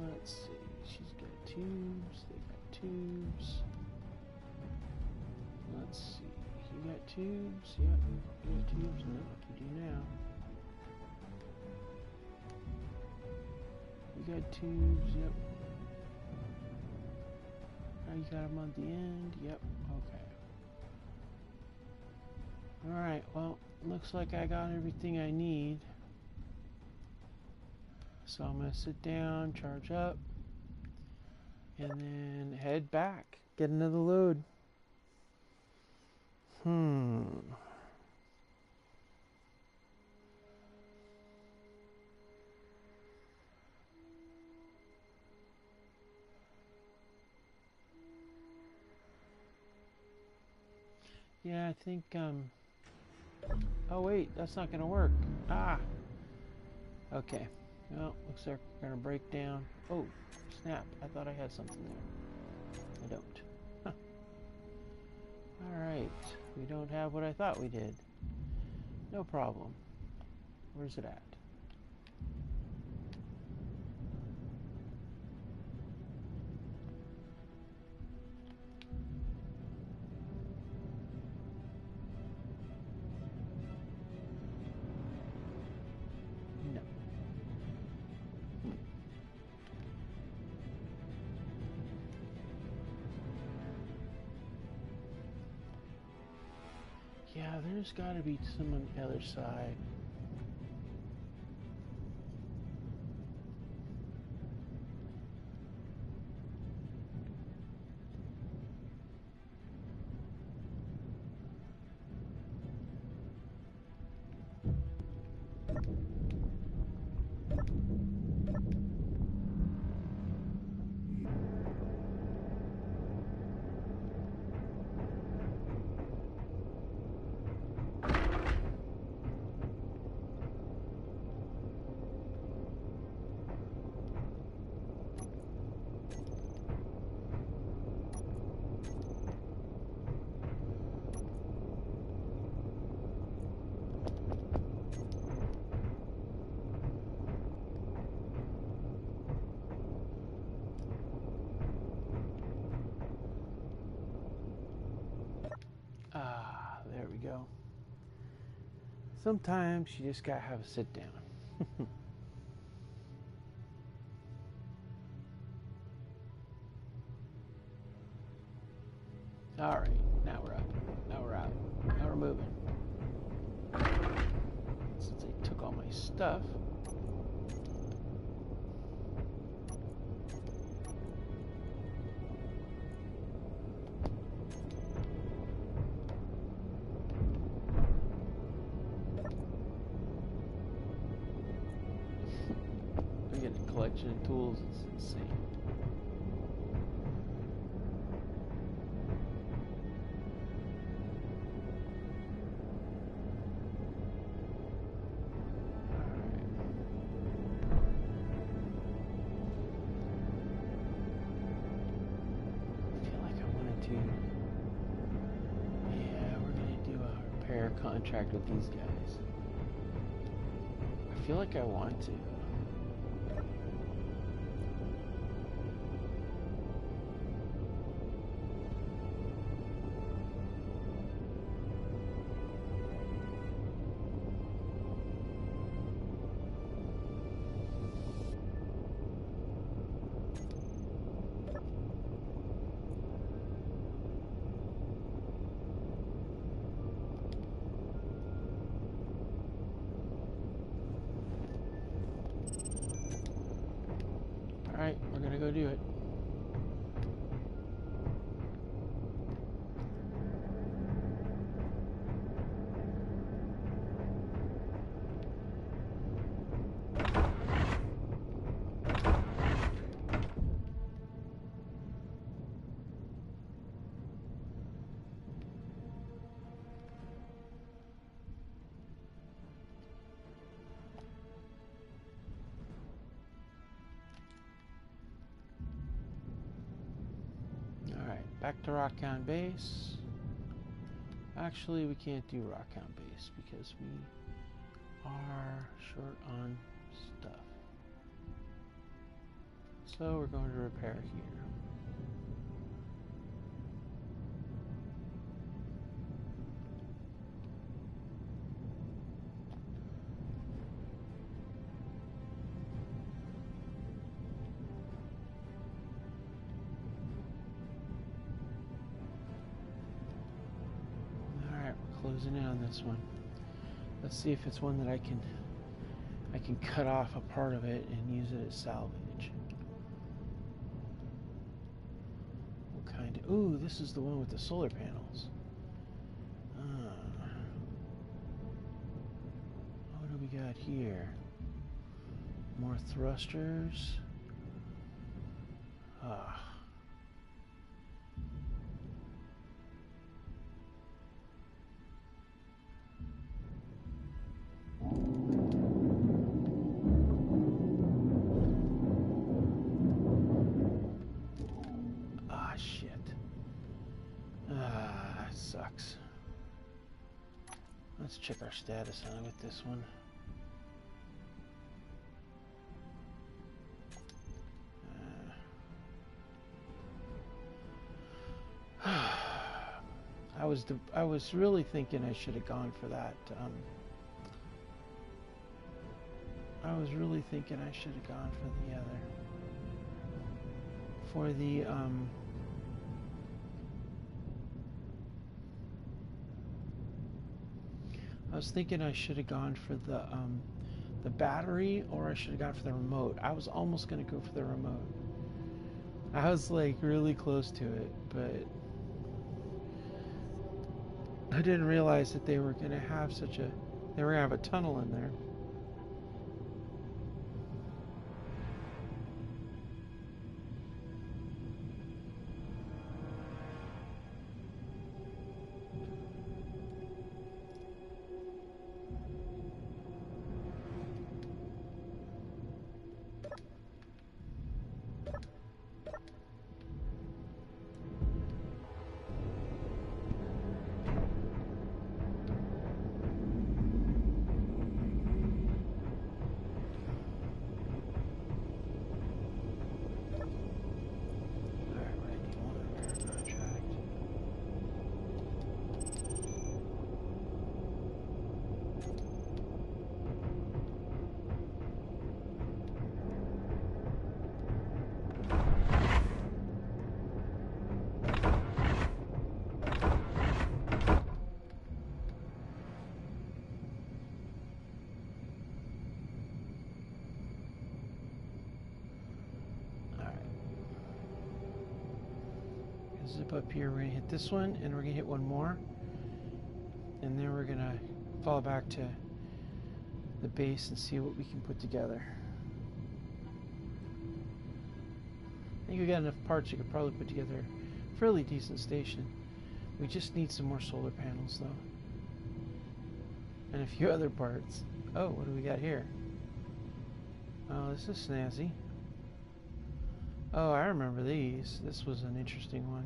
Let's see. She's got tubes. They got tubes. Let's see. You got tubes? Yep. You got tubes? No, you do now. You got tubes? Yep. Oh, you got them on the end? Yep. Okay. Alright, well, looks like I got everything I need. So I'm going to sit down, charge up, and then head back. Get another load. Yeah, I think, oh wait, that's not gonna work. Ah! Okay. Well, looks like we're gonna break down. Oh, snap. I thought I had something there. I don't. Alright. We don't have what I thought we did. No problem. Where's it at? No. Yeah, there's gotta be some on the other side. Ah, there we go. Sometimes you just gotta have a sit down. Alright, now we're up. Now we're out. Now we're moving. Since I took all my stuff. We get a collection of tools, it's insane. Contract with these guys. I feel like I want to. Alright, we're gonna go do it. Back to Rockhound Base. Actually, we can't do Rockhound Base because we are short on stuff. So we're going to repair here. closing in on this one. Let's see if it's one that I can cut off a part of it and use it as salvage. What kind of... Ooh, this is the one with the solar panels. What do we got here? More thrusters. Shit. That sucks. Let's check our status on it with this one. I was really thinking I should have gone for that. I was really thinking I should have gone for the other. For the I was thinking I should have gone for the battery, or I should have gone for the remote. I was almost going to go for the remote. I was like really close to it, but I didn't realize that they were going to have they were going to have a tunnel in there. Zip up here, we're going to hit this one, and we're going to hit one more. And then we're going to fall back to the base and see what we can put together. I think we got enough parts you could probably put together a fairly decent station. We just need some more solar panels, though. And a few other parts. Oh, what do we got here? Oh, this is snazzy. Oh, I remember these. This was an interesting one.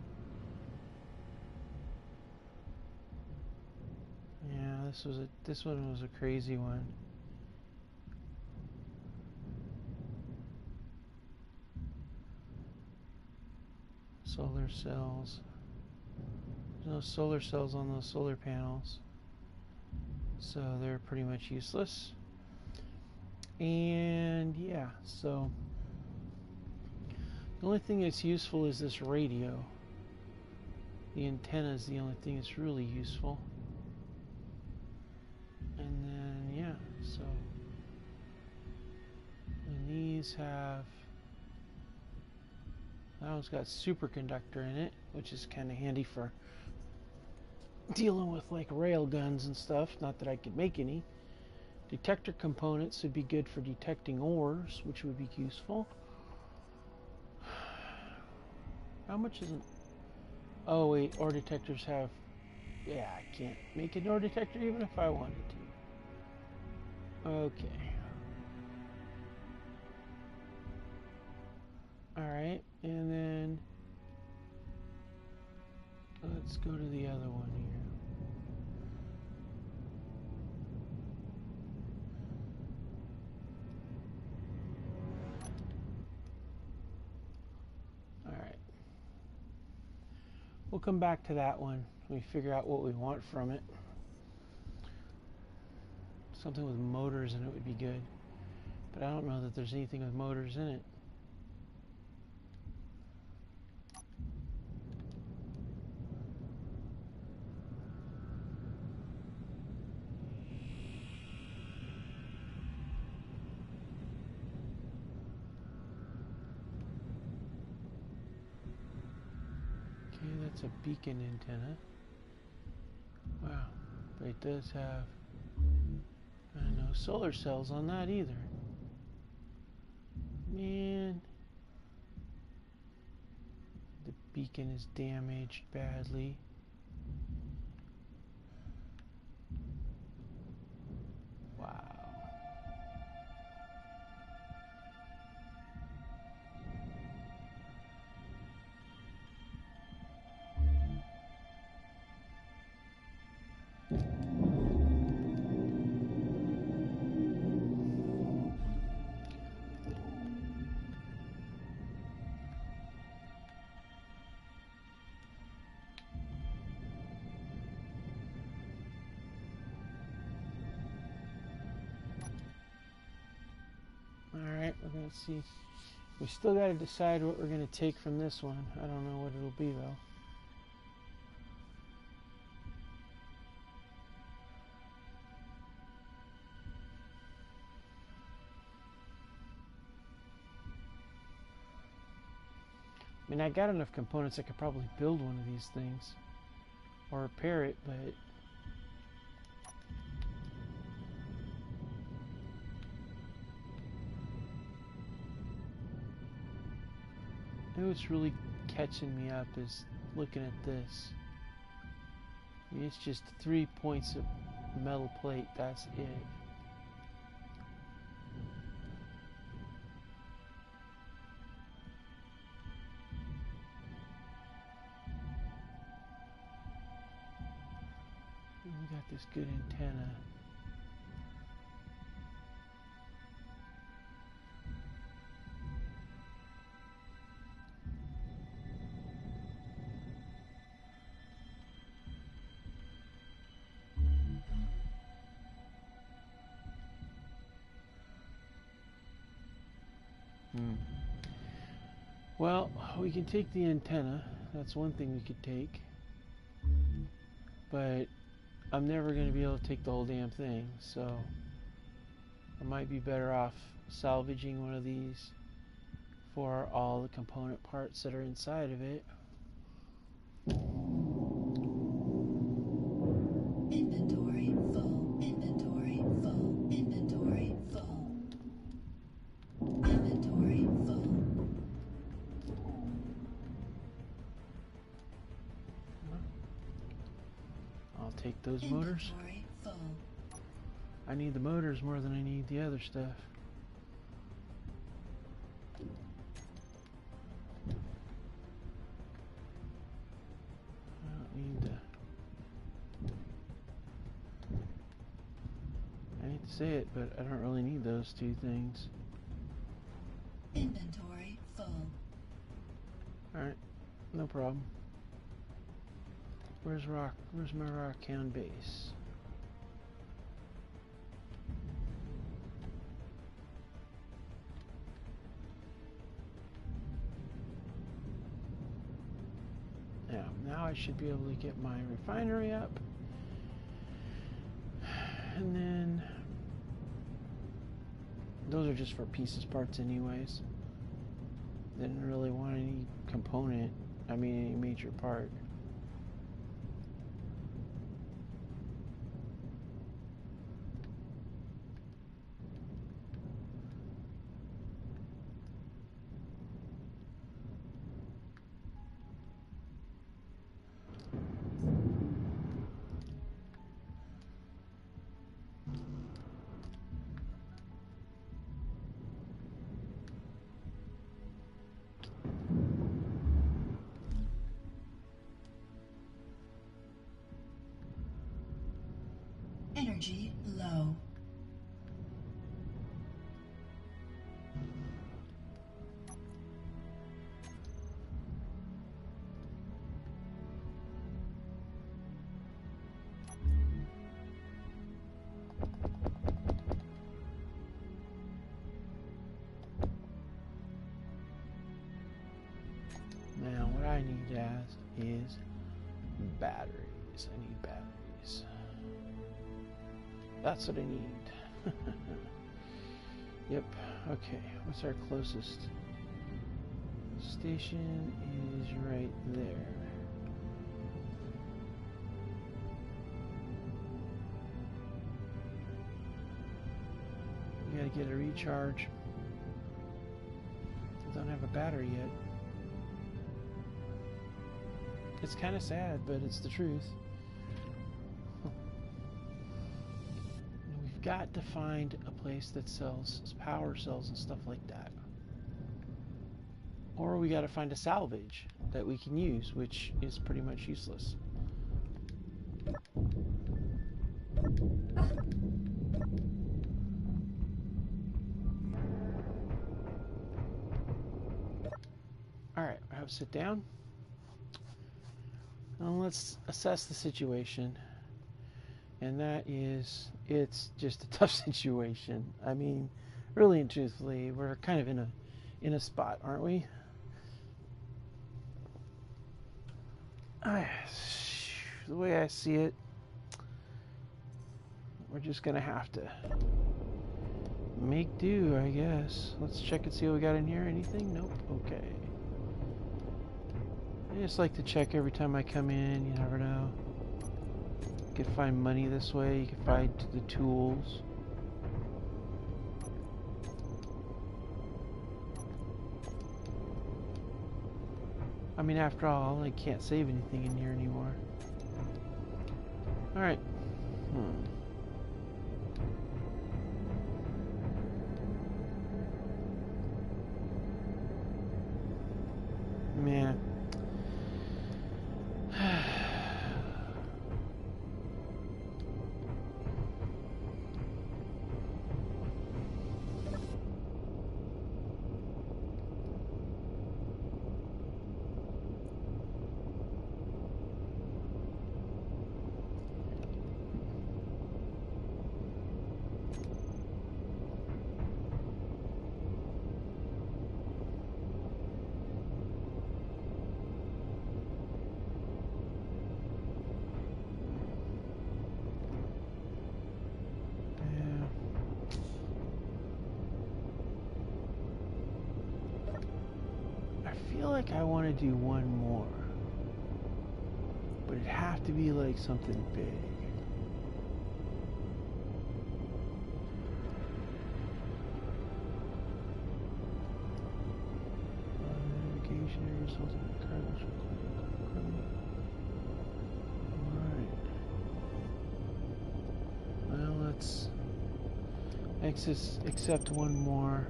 Yeah, this one was a crazy one. Solar cells. There's no solar cells on those solar panels, so they're pretty much useless. And yeah, so the only thing that's useful is this radio. The antenna is the only thing that's really useful. And then, yeah, so. And these have. That one's got superconductor in it, which is kind of handy for dealing with like rail guns and stuff. Not that I could make any. Detector components would be good for detecting ores, which would be useful. How much is it? Oh wait, ore detectors have... Yeah, I can't make an ore detector even if I wanted to. Okay. Alright, and then... let's go to the other one here. We'll come back to that one when we figure out what we want from it. Something with motors in it would be good, but I don't know that there's anything with motors in it. It's a beacon antenna. Wow, but it does have no solar cells on that either. Man, the beacon is damaged badly. Wow. Alright, we're going to see. We still got to decide what we're going to take from this one. I don't know what it'll be, though. I mean, I got enough components I could probably build one of these things. Or repair it, but... what's really catching me up is looking at this. I mean, it's just 3 points of metal plate, that's it. And we got this good antenna. Well, we can take the antenna. That's one thing we could take. But I'm never going to be able to take the whole damn thing, so I might be better off salvaging one of these for all the component parts that are inside of it. Inventory full. Inventory full. Inventory full. Inventory full. I'll take those motors. Inventory full. I need the motors more than I need the other stuff. I don't need the... I hate to say it, but I don't really need those two things. Inventory full. Alright, no problem. Where's my Rockhound base? Now I should be able to get my refinery up. And then those are just for pieces parts anyways. Didn't really want any component, I mean any major part. Energy low. Now what I need is batteries. I need batteries. That's what I need. Yep. Okay. What's our closest station? Is right there. gotta get a recharge. I don't have a battery yet. It's kind of sad, but it's the truth. We've got to find a place that sells power cells and stuff like that. Or we got to find a salvage that we can use, which is pretty much useless. Alright, I have to sit down. Now let's assess the situation. And that is, it's just a tough situation. I mean, really and truthfully, we're kind of in a spot, aren't we? The way I see it, we're just gonna have to make do, I guess. Let's check and see what we got in here. Anything? Nope. Okay. I just like to check every time I come in. You never know. You can find money this way. You can find the tools. I mean, after all, I can't save anything in here anymore. Alright. Man. I feel like I want to do one more, but it'd have to be like something big. Navigation results in cargo. Alright. Well, let's accept one more.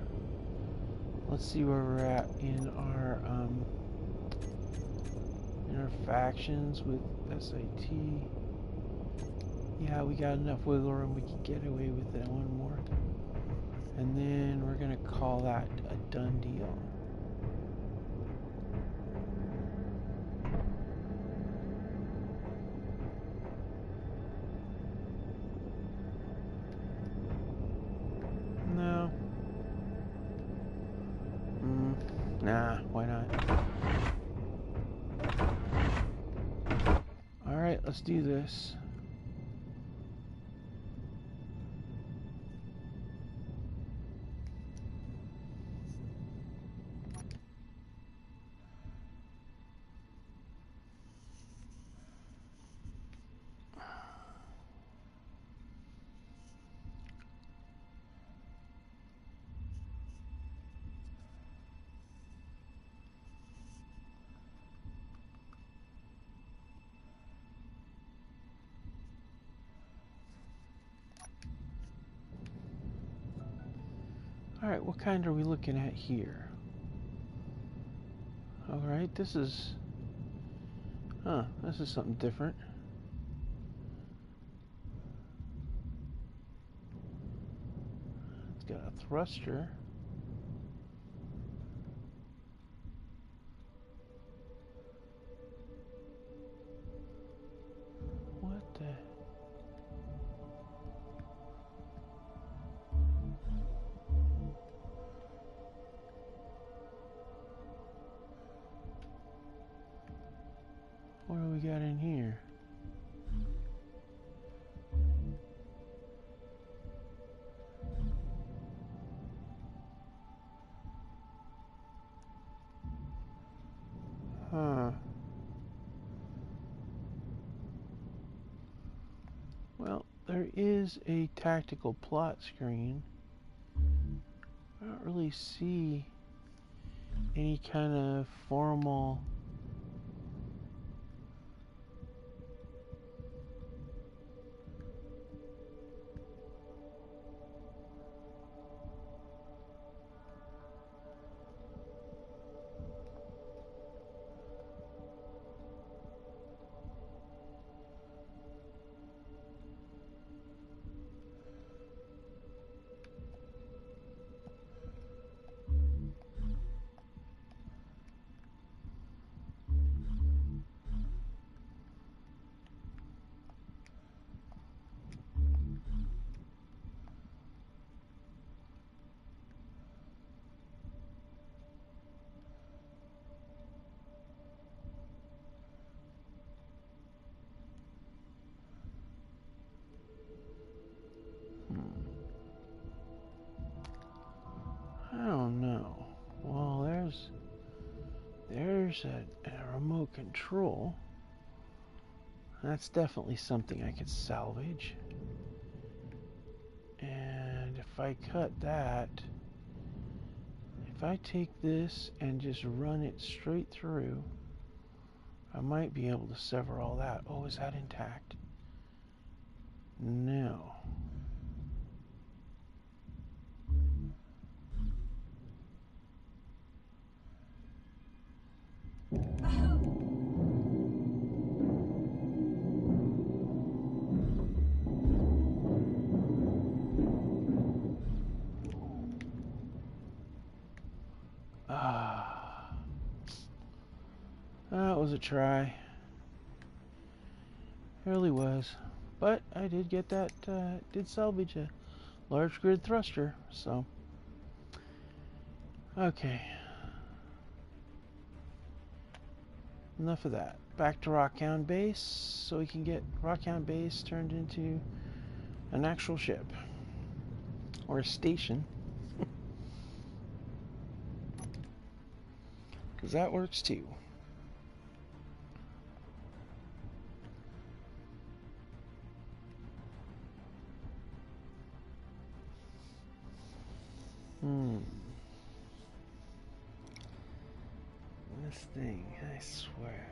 Let's see where we're at in our factions with SIT. Yeah, we got enough wiggle room. We can get away with that one more, and then we're gonna call that a done deal. No. Nah, why not? Alright, let's do this. Alright, what kind are we looking at here? Alright, this is... this is something different. It's got a thruster. What the... What do we got in here? Huh. Well, there is a tactical plot screen. can't really see any kind of formal I don't know. Well, there's a remote control. That's definitely something I could salvage. And if I cut that, if I take this and just run it straight through, I might be able to sever all that. Oh, is that intact? No. Ah, that was a try. It really was. But I did get that, did salvage a large grid thruster, so. Okay. Enough of that. Back to Rockhound Base, so we can get Rockhound Base turned into an actual ship. Or a station. Because that works too. This thing, I swear.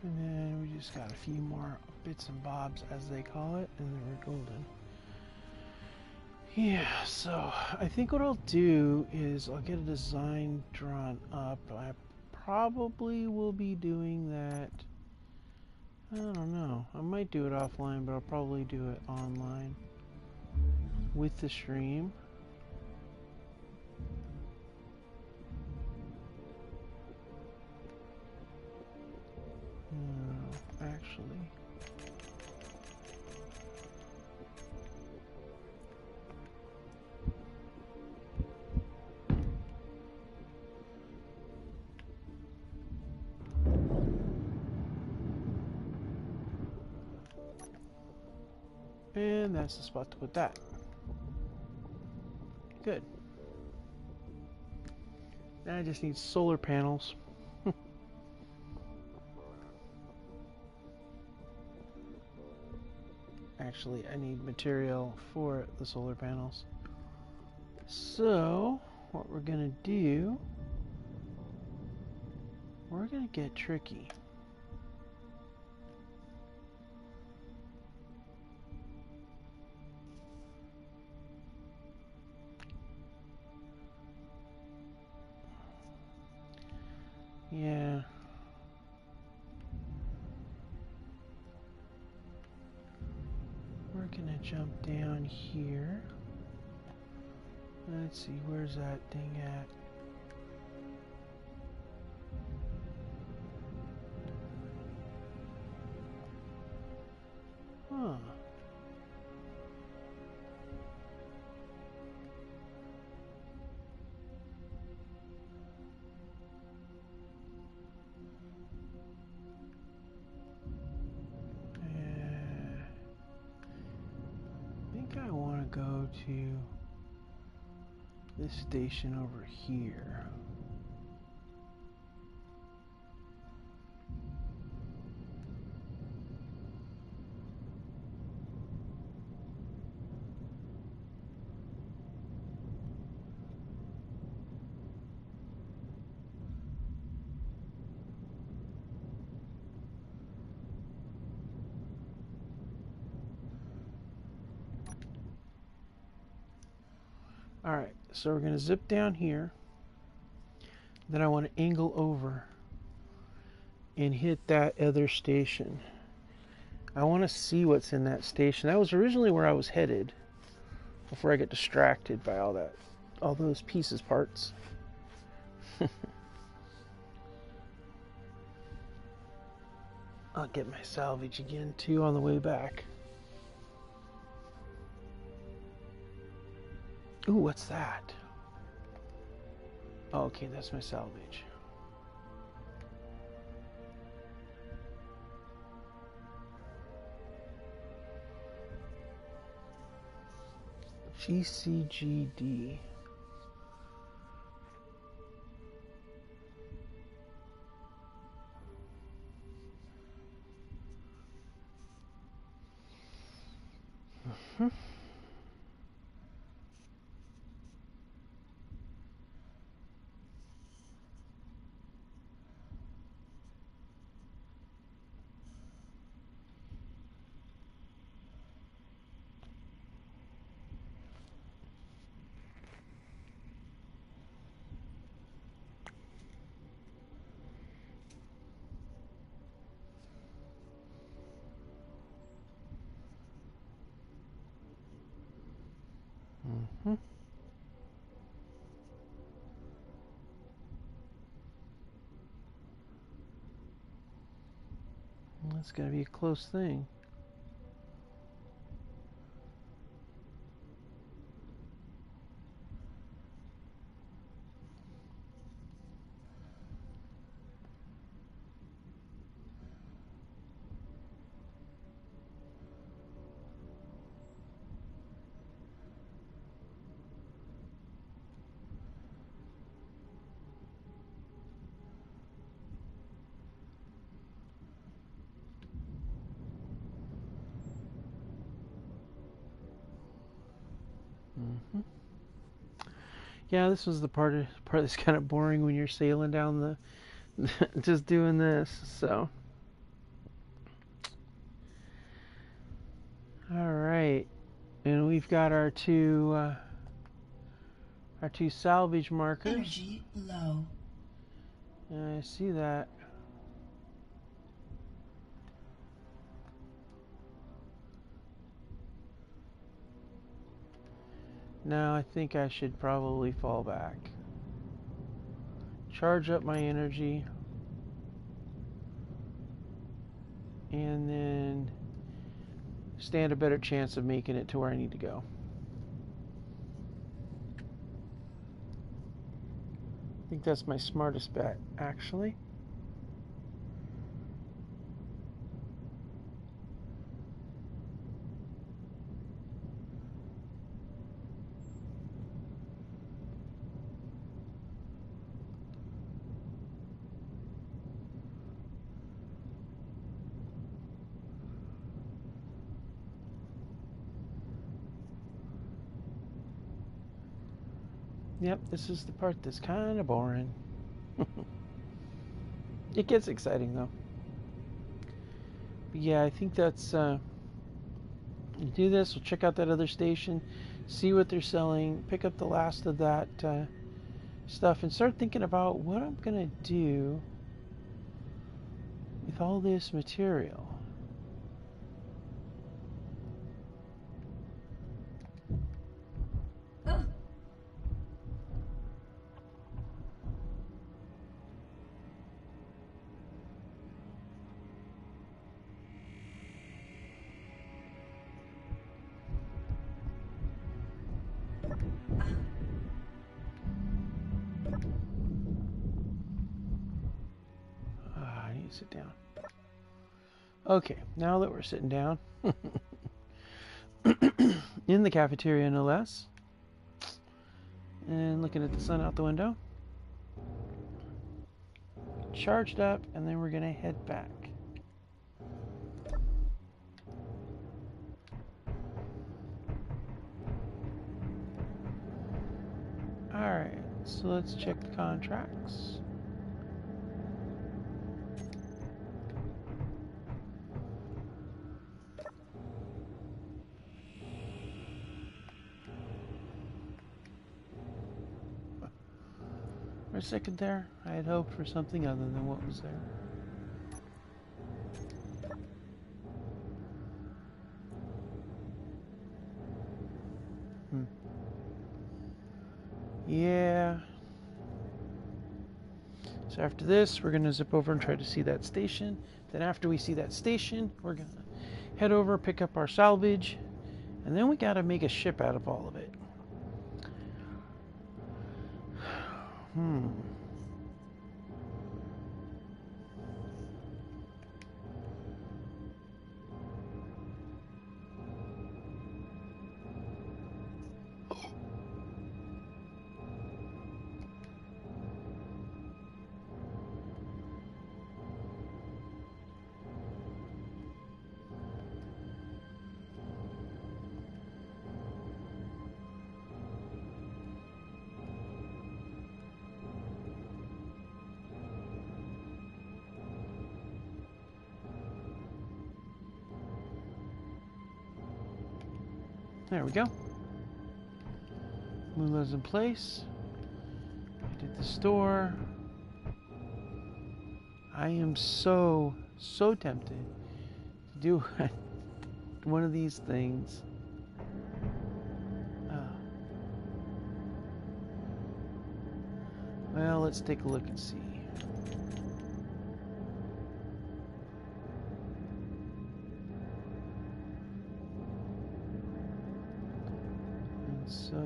And then we just got a few more bits and bobs, as they call it, and then we're golden. Yeah, so I think what I'll do is I'll get a design drawn up. I probably will be doing that. I don't know. I might do it offline, but I'll probably do it online with the stream. No, actually. And that's the spot to put that. Good. Now I just need solar panels. Actually, I need material for the solar panels. So, what we're gonna do, we're gonna get tricky. Yeah. jump down here. Let's see, where's that thing at? Huh. I think I want to go to this station over here. Alright, so we're going to zip down here. Then I want to angle over and hit that other station. I want to see what's in that station. That was originally where I was headed before I get distracted by all those pieces parts. I'll get my salvage again too on the way back. Ooh, what's that? Oh, okay, that's my salvage. GCGD. That's gotta be a close thing. Yeah, this was the part that's kind of boring when you're sailing down the just doing this. So, all right, and we've got our two salvage markers. Energy low. I see that. Now I think I should probably fall back. Charge up my energy. And then stand a better chance of making it to where I need to go. I think that's my smartest bet, actually. Yep, this is the part that's kind of boring. It gets exciting though. But yeah, I think that's do this. We'll check out that other station, see what they're selling, pick up the last of that stuff, and start thinking about what I'm gonna do with all this material. sit down. Okay, now that we're sitting down, in the cafeteria no less, and looking at the sun out the window, charged up, and then we're gonna head back. Alright, so let's check the contracts. For a second there, I had hoped for something other than what was there. Yeah. So after this, we're going to zip over and try to see that station. Then after we see that station, we're going to head over, pick up our salvage, and then we got to make a ship out of all of it. There we go. Moolah's in place. I did the store. I am so tempted to do one of these things. Well, let's take a look and see. So, yeah.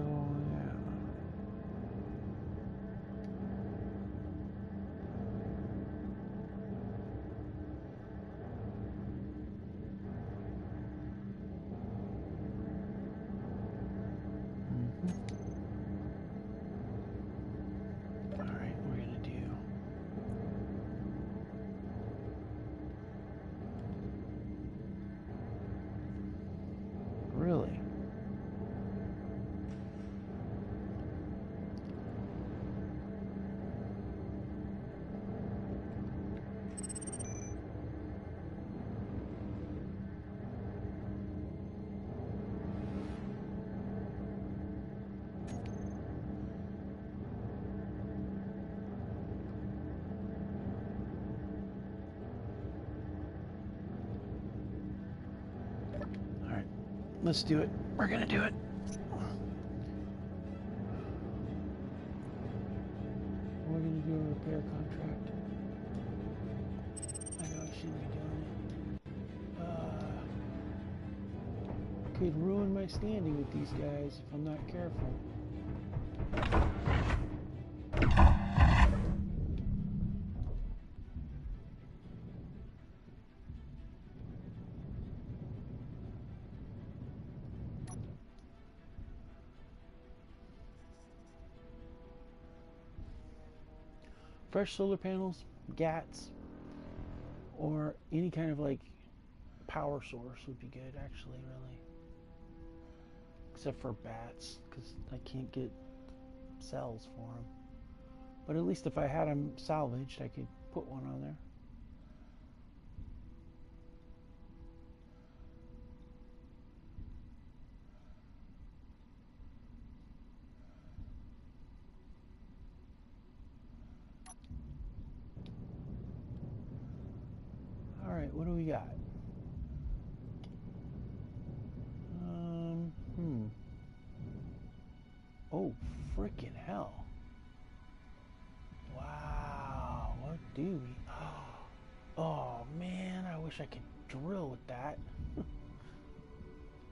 All right, we're gonna do. Really? Let's do it. We're gonna do it. We're gonna do a repair contract. I know I shouldn't be doing it. Could ruin my standing with these guys if I'm not careful. Fresh solar panels, GATs, or any kind of like power source would be good, actually, really. Except for bats, because I can't get cells for them. But at least if I had them salvaged, I could put one on there. Alright, what do we got? Oh, freaking hell. Wow, what do we... Oh, man, I wish I could drill with that.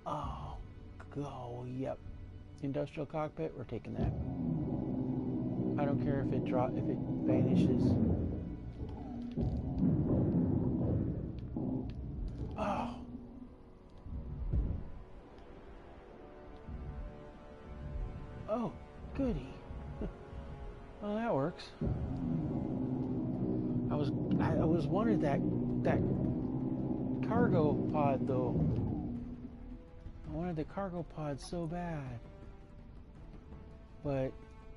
Oh, yep. Industrial cockpit, we're taking that. I don't care if it vanishes. Oh. Oh, goody. Well, that works. I was wondering that cargo pod though. I wanted the cargo pod so bad. But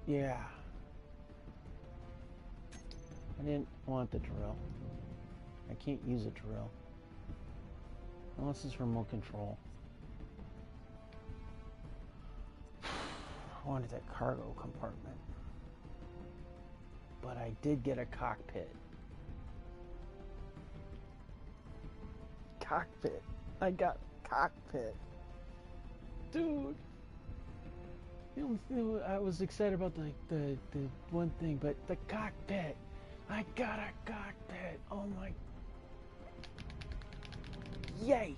yeah. I didn't want the drill. I can't use a drill. Unless it's remote control. I wanted that cargo compartment. But I did get a cockpit. Cockpit. I got cockpit. Dude. I was excited about the one thing, but the cockpit. I got a cockpit. Oh my. Yay.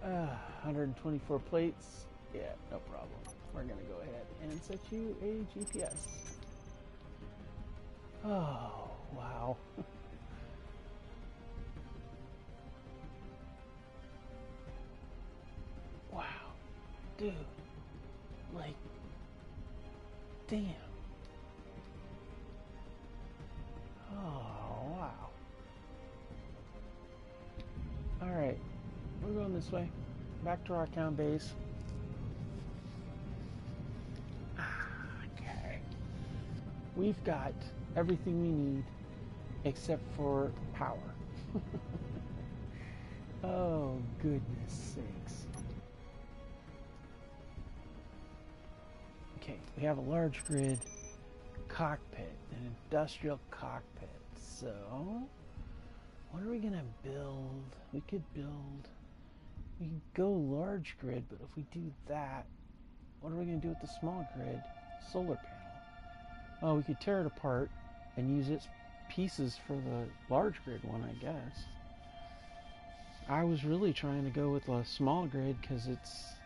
124 plates. Yeah, no problem. We're gonna go ahead and set you a GPS. Oh, wow. Wow. Dude. Like, damn. Oh, wow. Alright. We're going this way. Back to Rocktown base. Okay. We've got everything we need except for power. Oh, goodness sakes. Okay, we have a large grid cockpit, an industrial cockpit. So, what are we gonna build? We could go large grid, but if we do that, what are we gonna do with the small grid solar panel? Oh, we could tear it apart and use its pieces for the large grid one, I guess. I was really trying to go with a small grid because it's,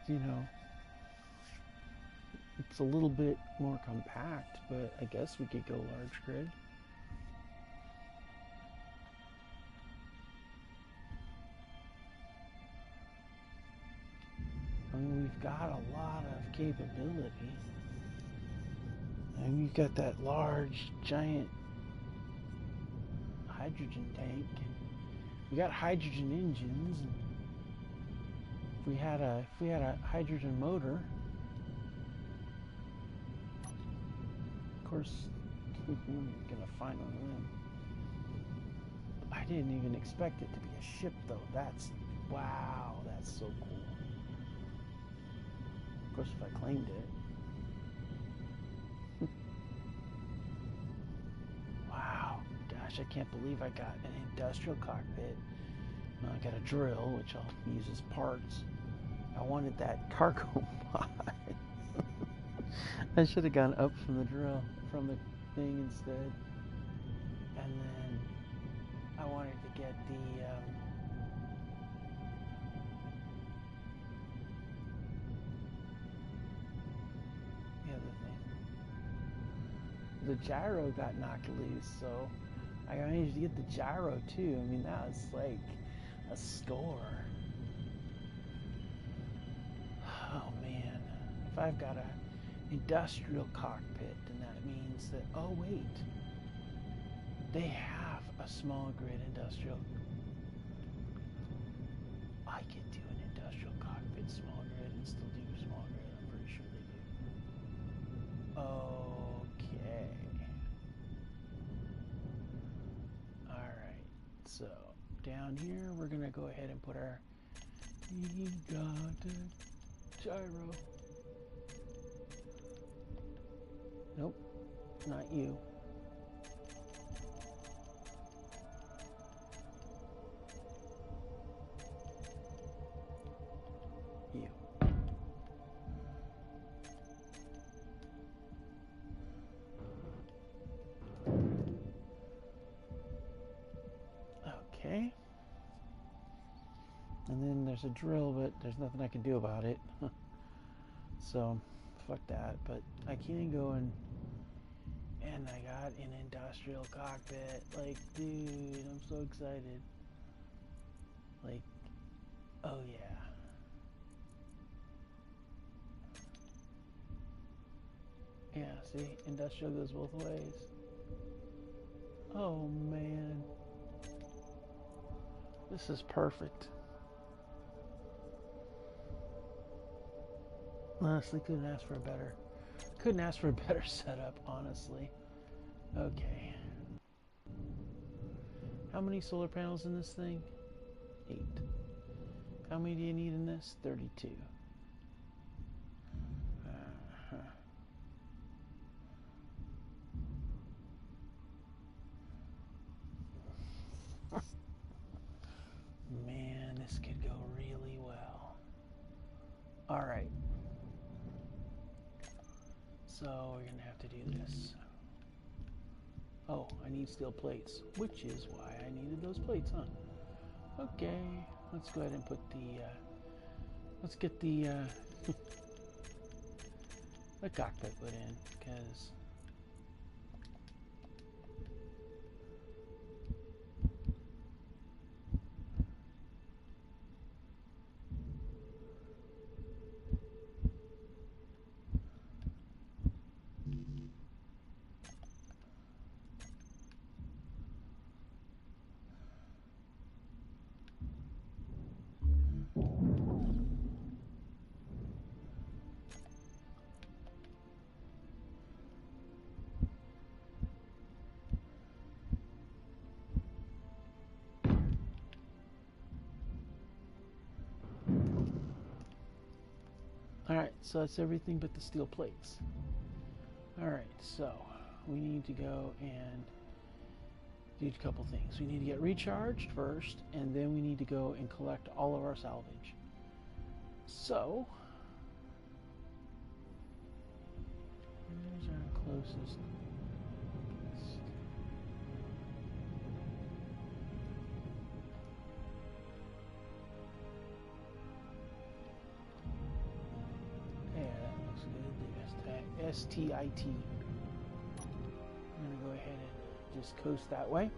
it's a little bit more compact, but I guess we could go large grid. I mean, we've got a lot of capability. And we've got that large, giant hydrogen tank. We got hydrogen engines. And if we had a hydrogen motor, of course, we're gonna find one of them. I didn't even expect it to be a ship, though. Wow, that's so cool. Of course, if I claimed it. Wow, gosh, I can't believe I got an industrial cockpit. Now I got a drill, which I'll use as parts. I wanted that cargo pod. I should have gone up from the drill, from the thing instead. And then I wanted to get the other thing. The gyro got knocked loose, so I managed to get the gyro too. I mean, that was like a score. Oh man, if I've got a industrial cockpit, then that means that, oh wait, they have a small grid industrial. I could do an industrial cockpit small grid and still do small grid. I'm pretty sure they do. Okay. Alright, so down here we're gonna go ahead and put our gyro. Nope, not you. You. Okay. And then there's a drill, but there's nothing I can do about it. So, fuck that. But I can go and And I got an industrial cockpit. Like, dude, I'm so excited. Like, oh yeah. Yeah, see, industrial goes both ways. Oh man. This is perfect. Honestly, couldn't ask for a better setup, honestly. Okay. How many solar panels in this thing? 8. How many do you need in this? 32. Man, this could go really well. All right. So we're gonna have to do this. Oh, I need steel plates, which is why I needed those plates, huh? Okay, let's go ahead and put the, let's get the, the cockpit put in, because alright, so that's everything but the steel plates. Alright, so we need to go and do a couple things. We need to get recharged first, and then we need to go and collect all of our salvage. So, where's our closest? Yeah, that looks good. The S2E2. I'm going to go ahead and just coast that way.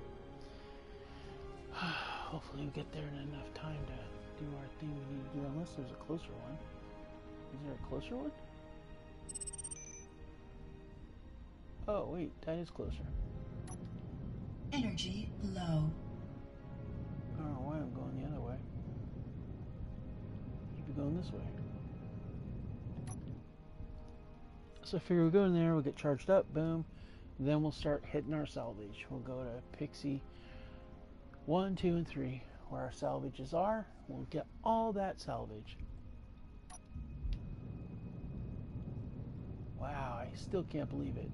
Hopefully we'll get there in enough time to do our thing we need to do, unless there's a closer one. Is there a closer one? Oh, wait, that is closer. Energy low. I don't know why I'm going the other way. Keep it going this way. So I figure we'll go in there, we'll get charged up, boom. Then we'll start hitting our salvage. We'll go to Pixie 1, 2, and 3, where our salvages are. We'll get all that salvage. Wow, I still can't believe it.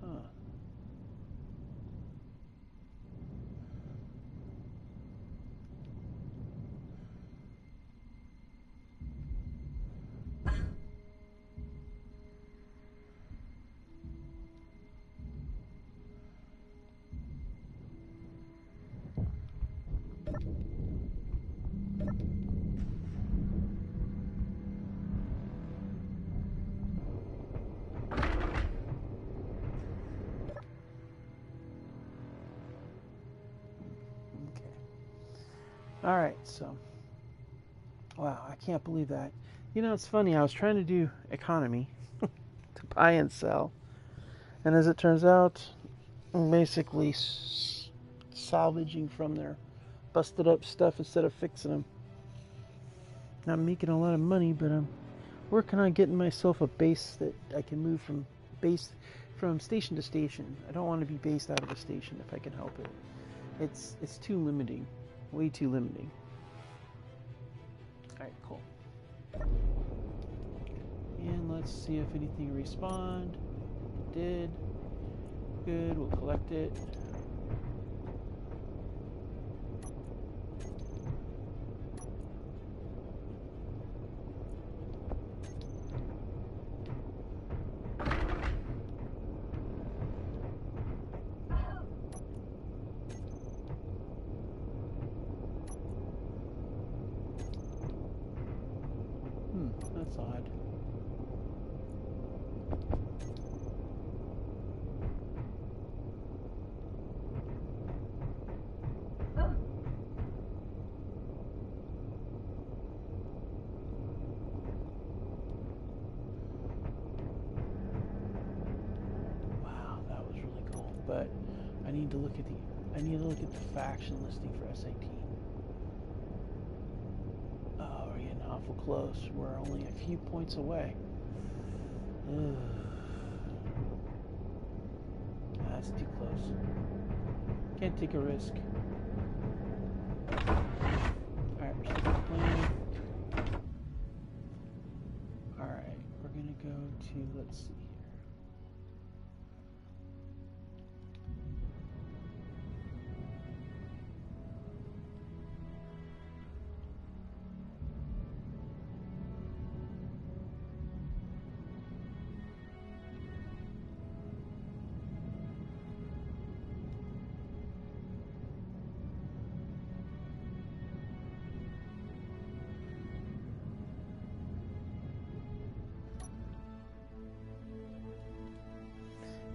Huh. All right, so, wow, I can't believe that. You know, it's funny, I was trying to do economy to buy and sell, and as it turns out, I'm basically salvaging from their busted up stuff instead of fixing them. Not making a lot of money, but I'm working on getting myself a base that I can move from station to station. I don't want to be based out of a station if I can help it. It's too limiting. Way too limiting. Alright, cool. And let's see if anything respawned. It did. Good, we'll collect it. odd. Wow, that was really cool. But I need to look at the faction listing for SAT. Oh, we're getting awful close. We're only a few points away. Ugh. That's too close. Can't take a risk. Alright, we're sticking to plan. Alright, we're gonna go to, let's see here.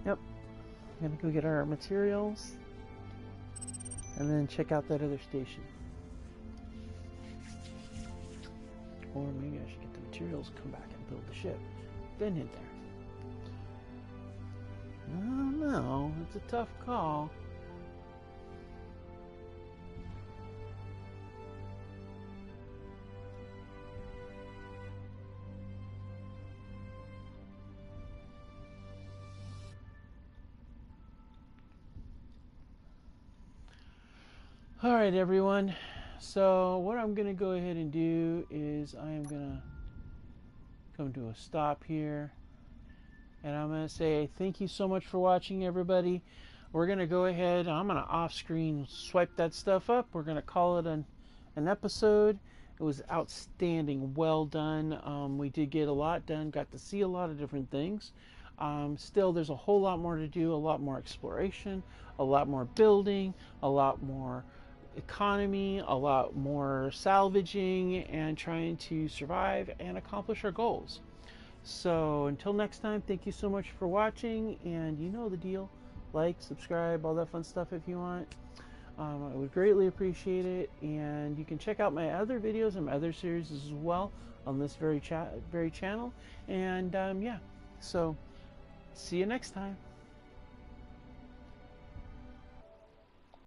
Yep, I'm gonna go get our materials and then check out that other station. Or maybe I should get the materials, come back and build the ship, then hit there. I don't know, it's a tough call. All right, everyone. So what I'm going to go ahead and do is I am going to come to a stop here. And I'm going to say thank you so much for watching, everybody. We're going to go ahead. I'm going to off-screen swipe that stuff up. We're going to call it an episode. It was outstanding. Well done. We did get a lot done. Got to see a lot of different things. Still, there's a whole lot more to do. A lot more exploration. A lot more building. A lot more economy, a lot more salvaging, and trying to survive and accomplish our goals. So until next time, thank you so much for watching, and you know the deal. Like, subscribe, all that fun stuff if you want. I would greatly appreciate it, and you can check out my other videos and my other series as well on this very channel. And yeah, so see you next time.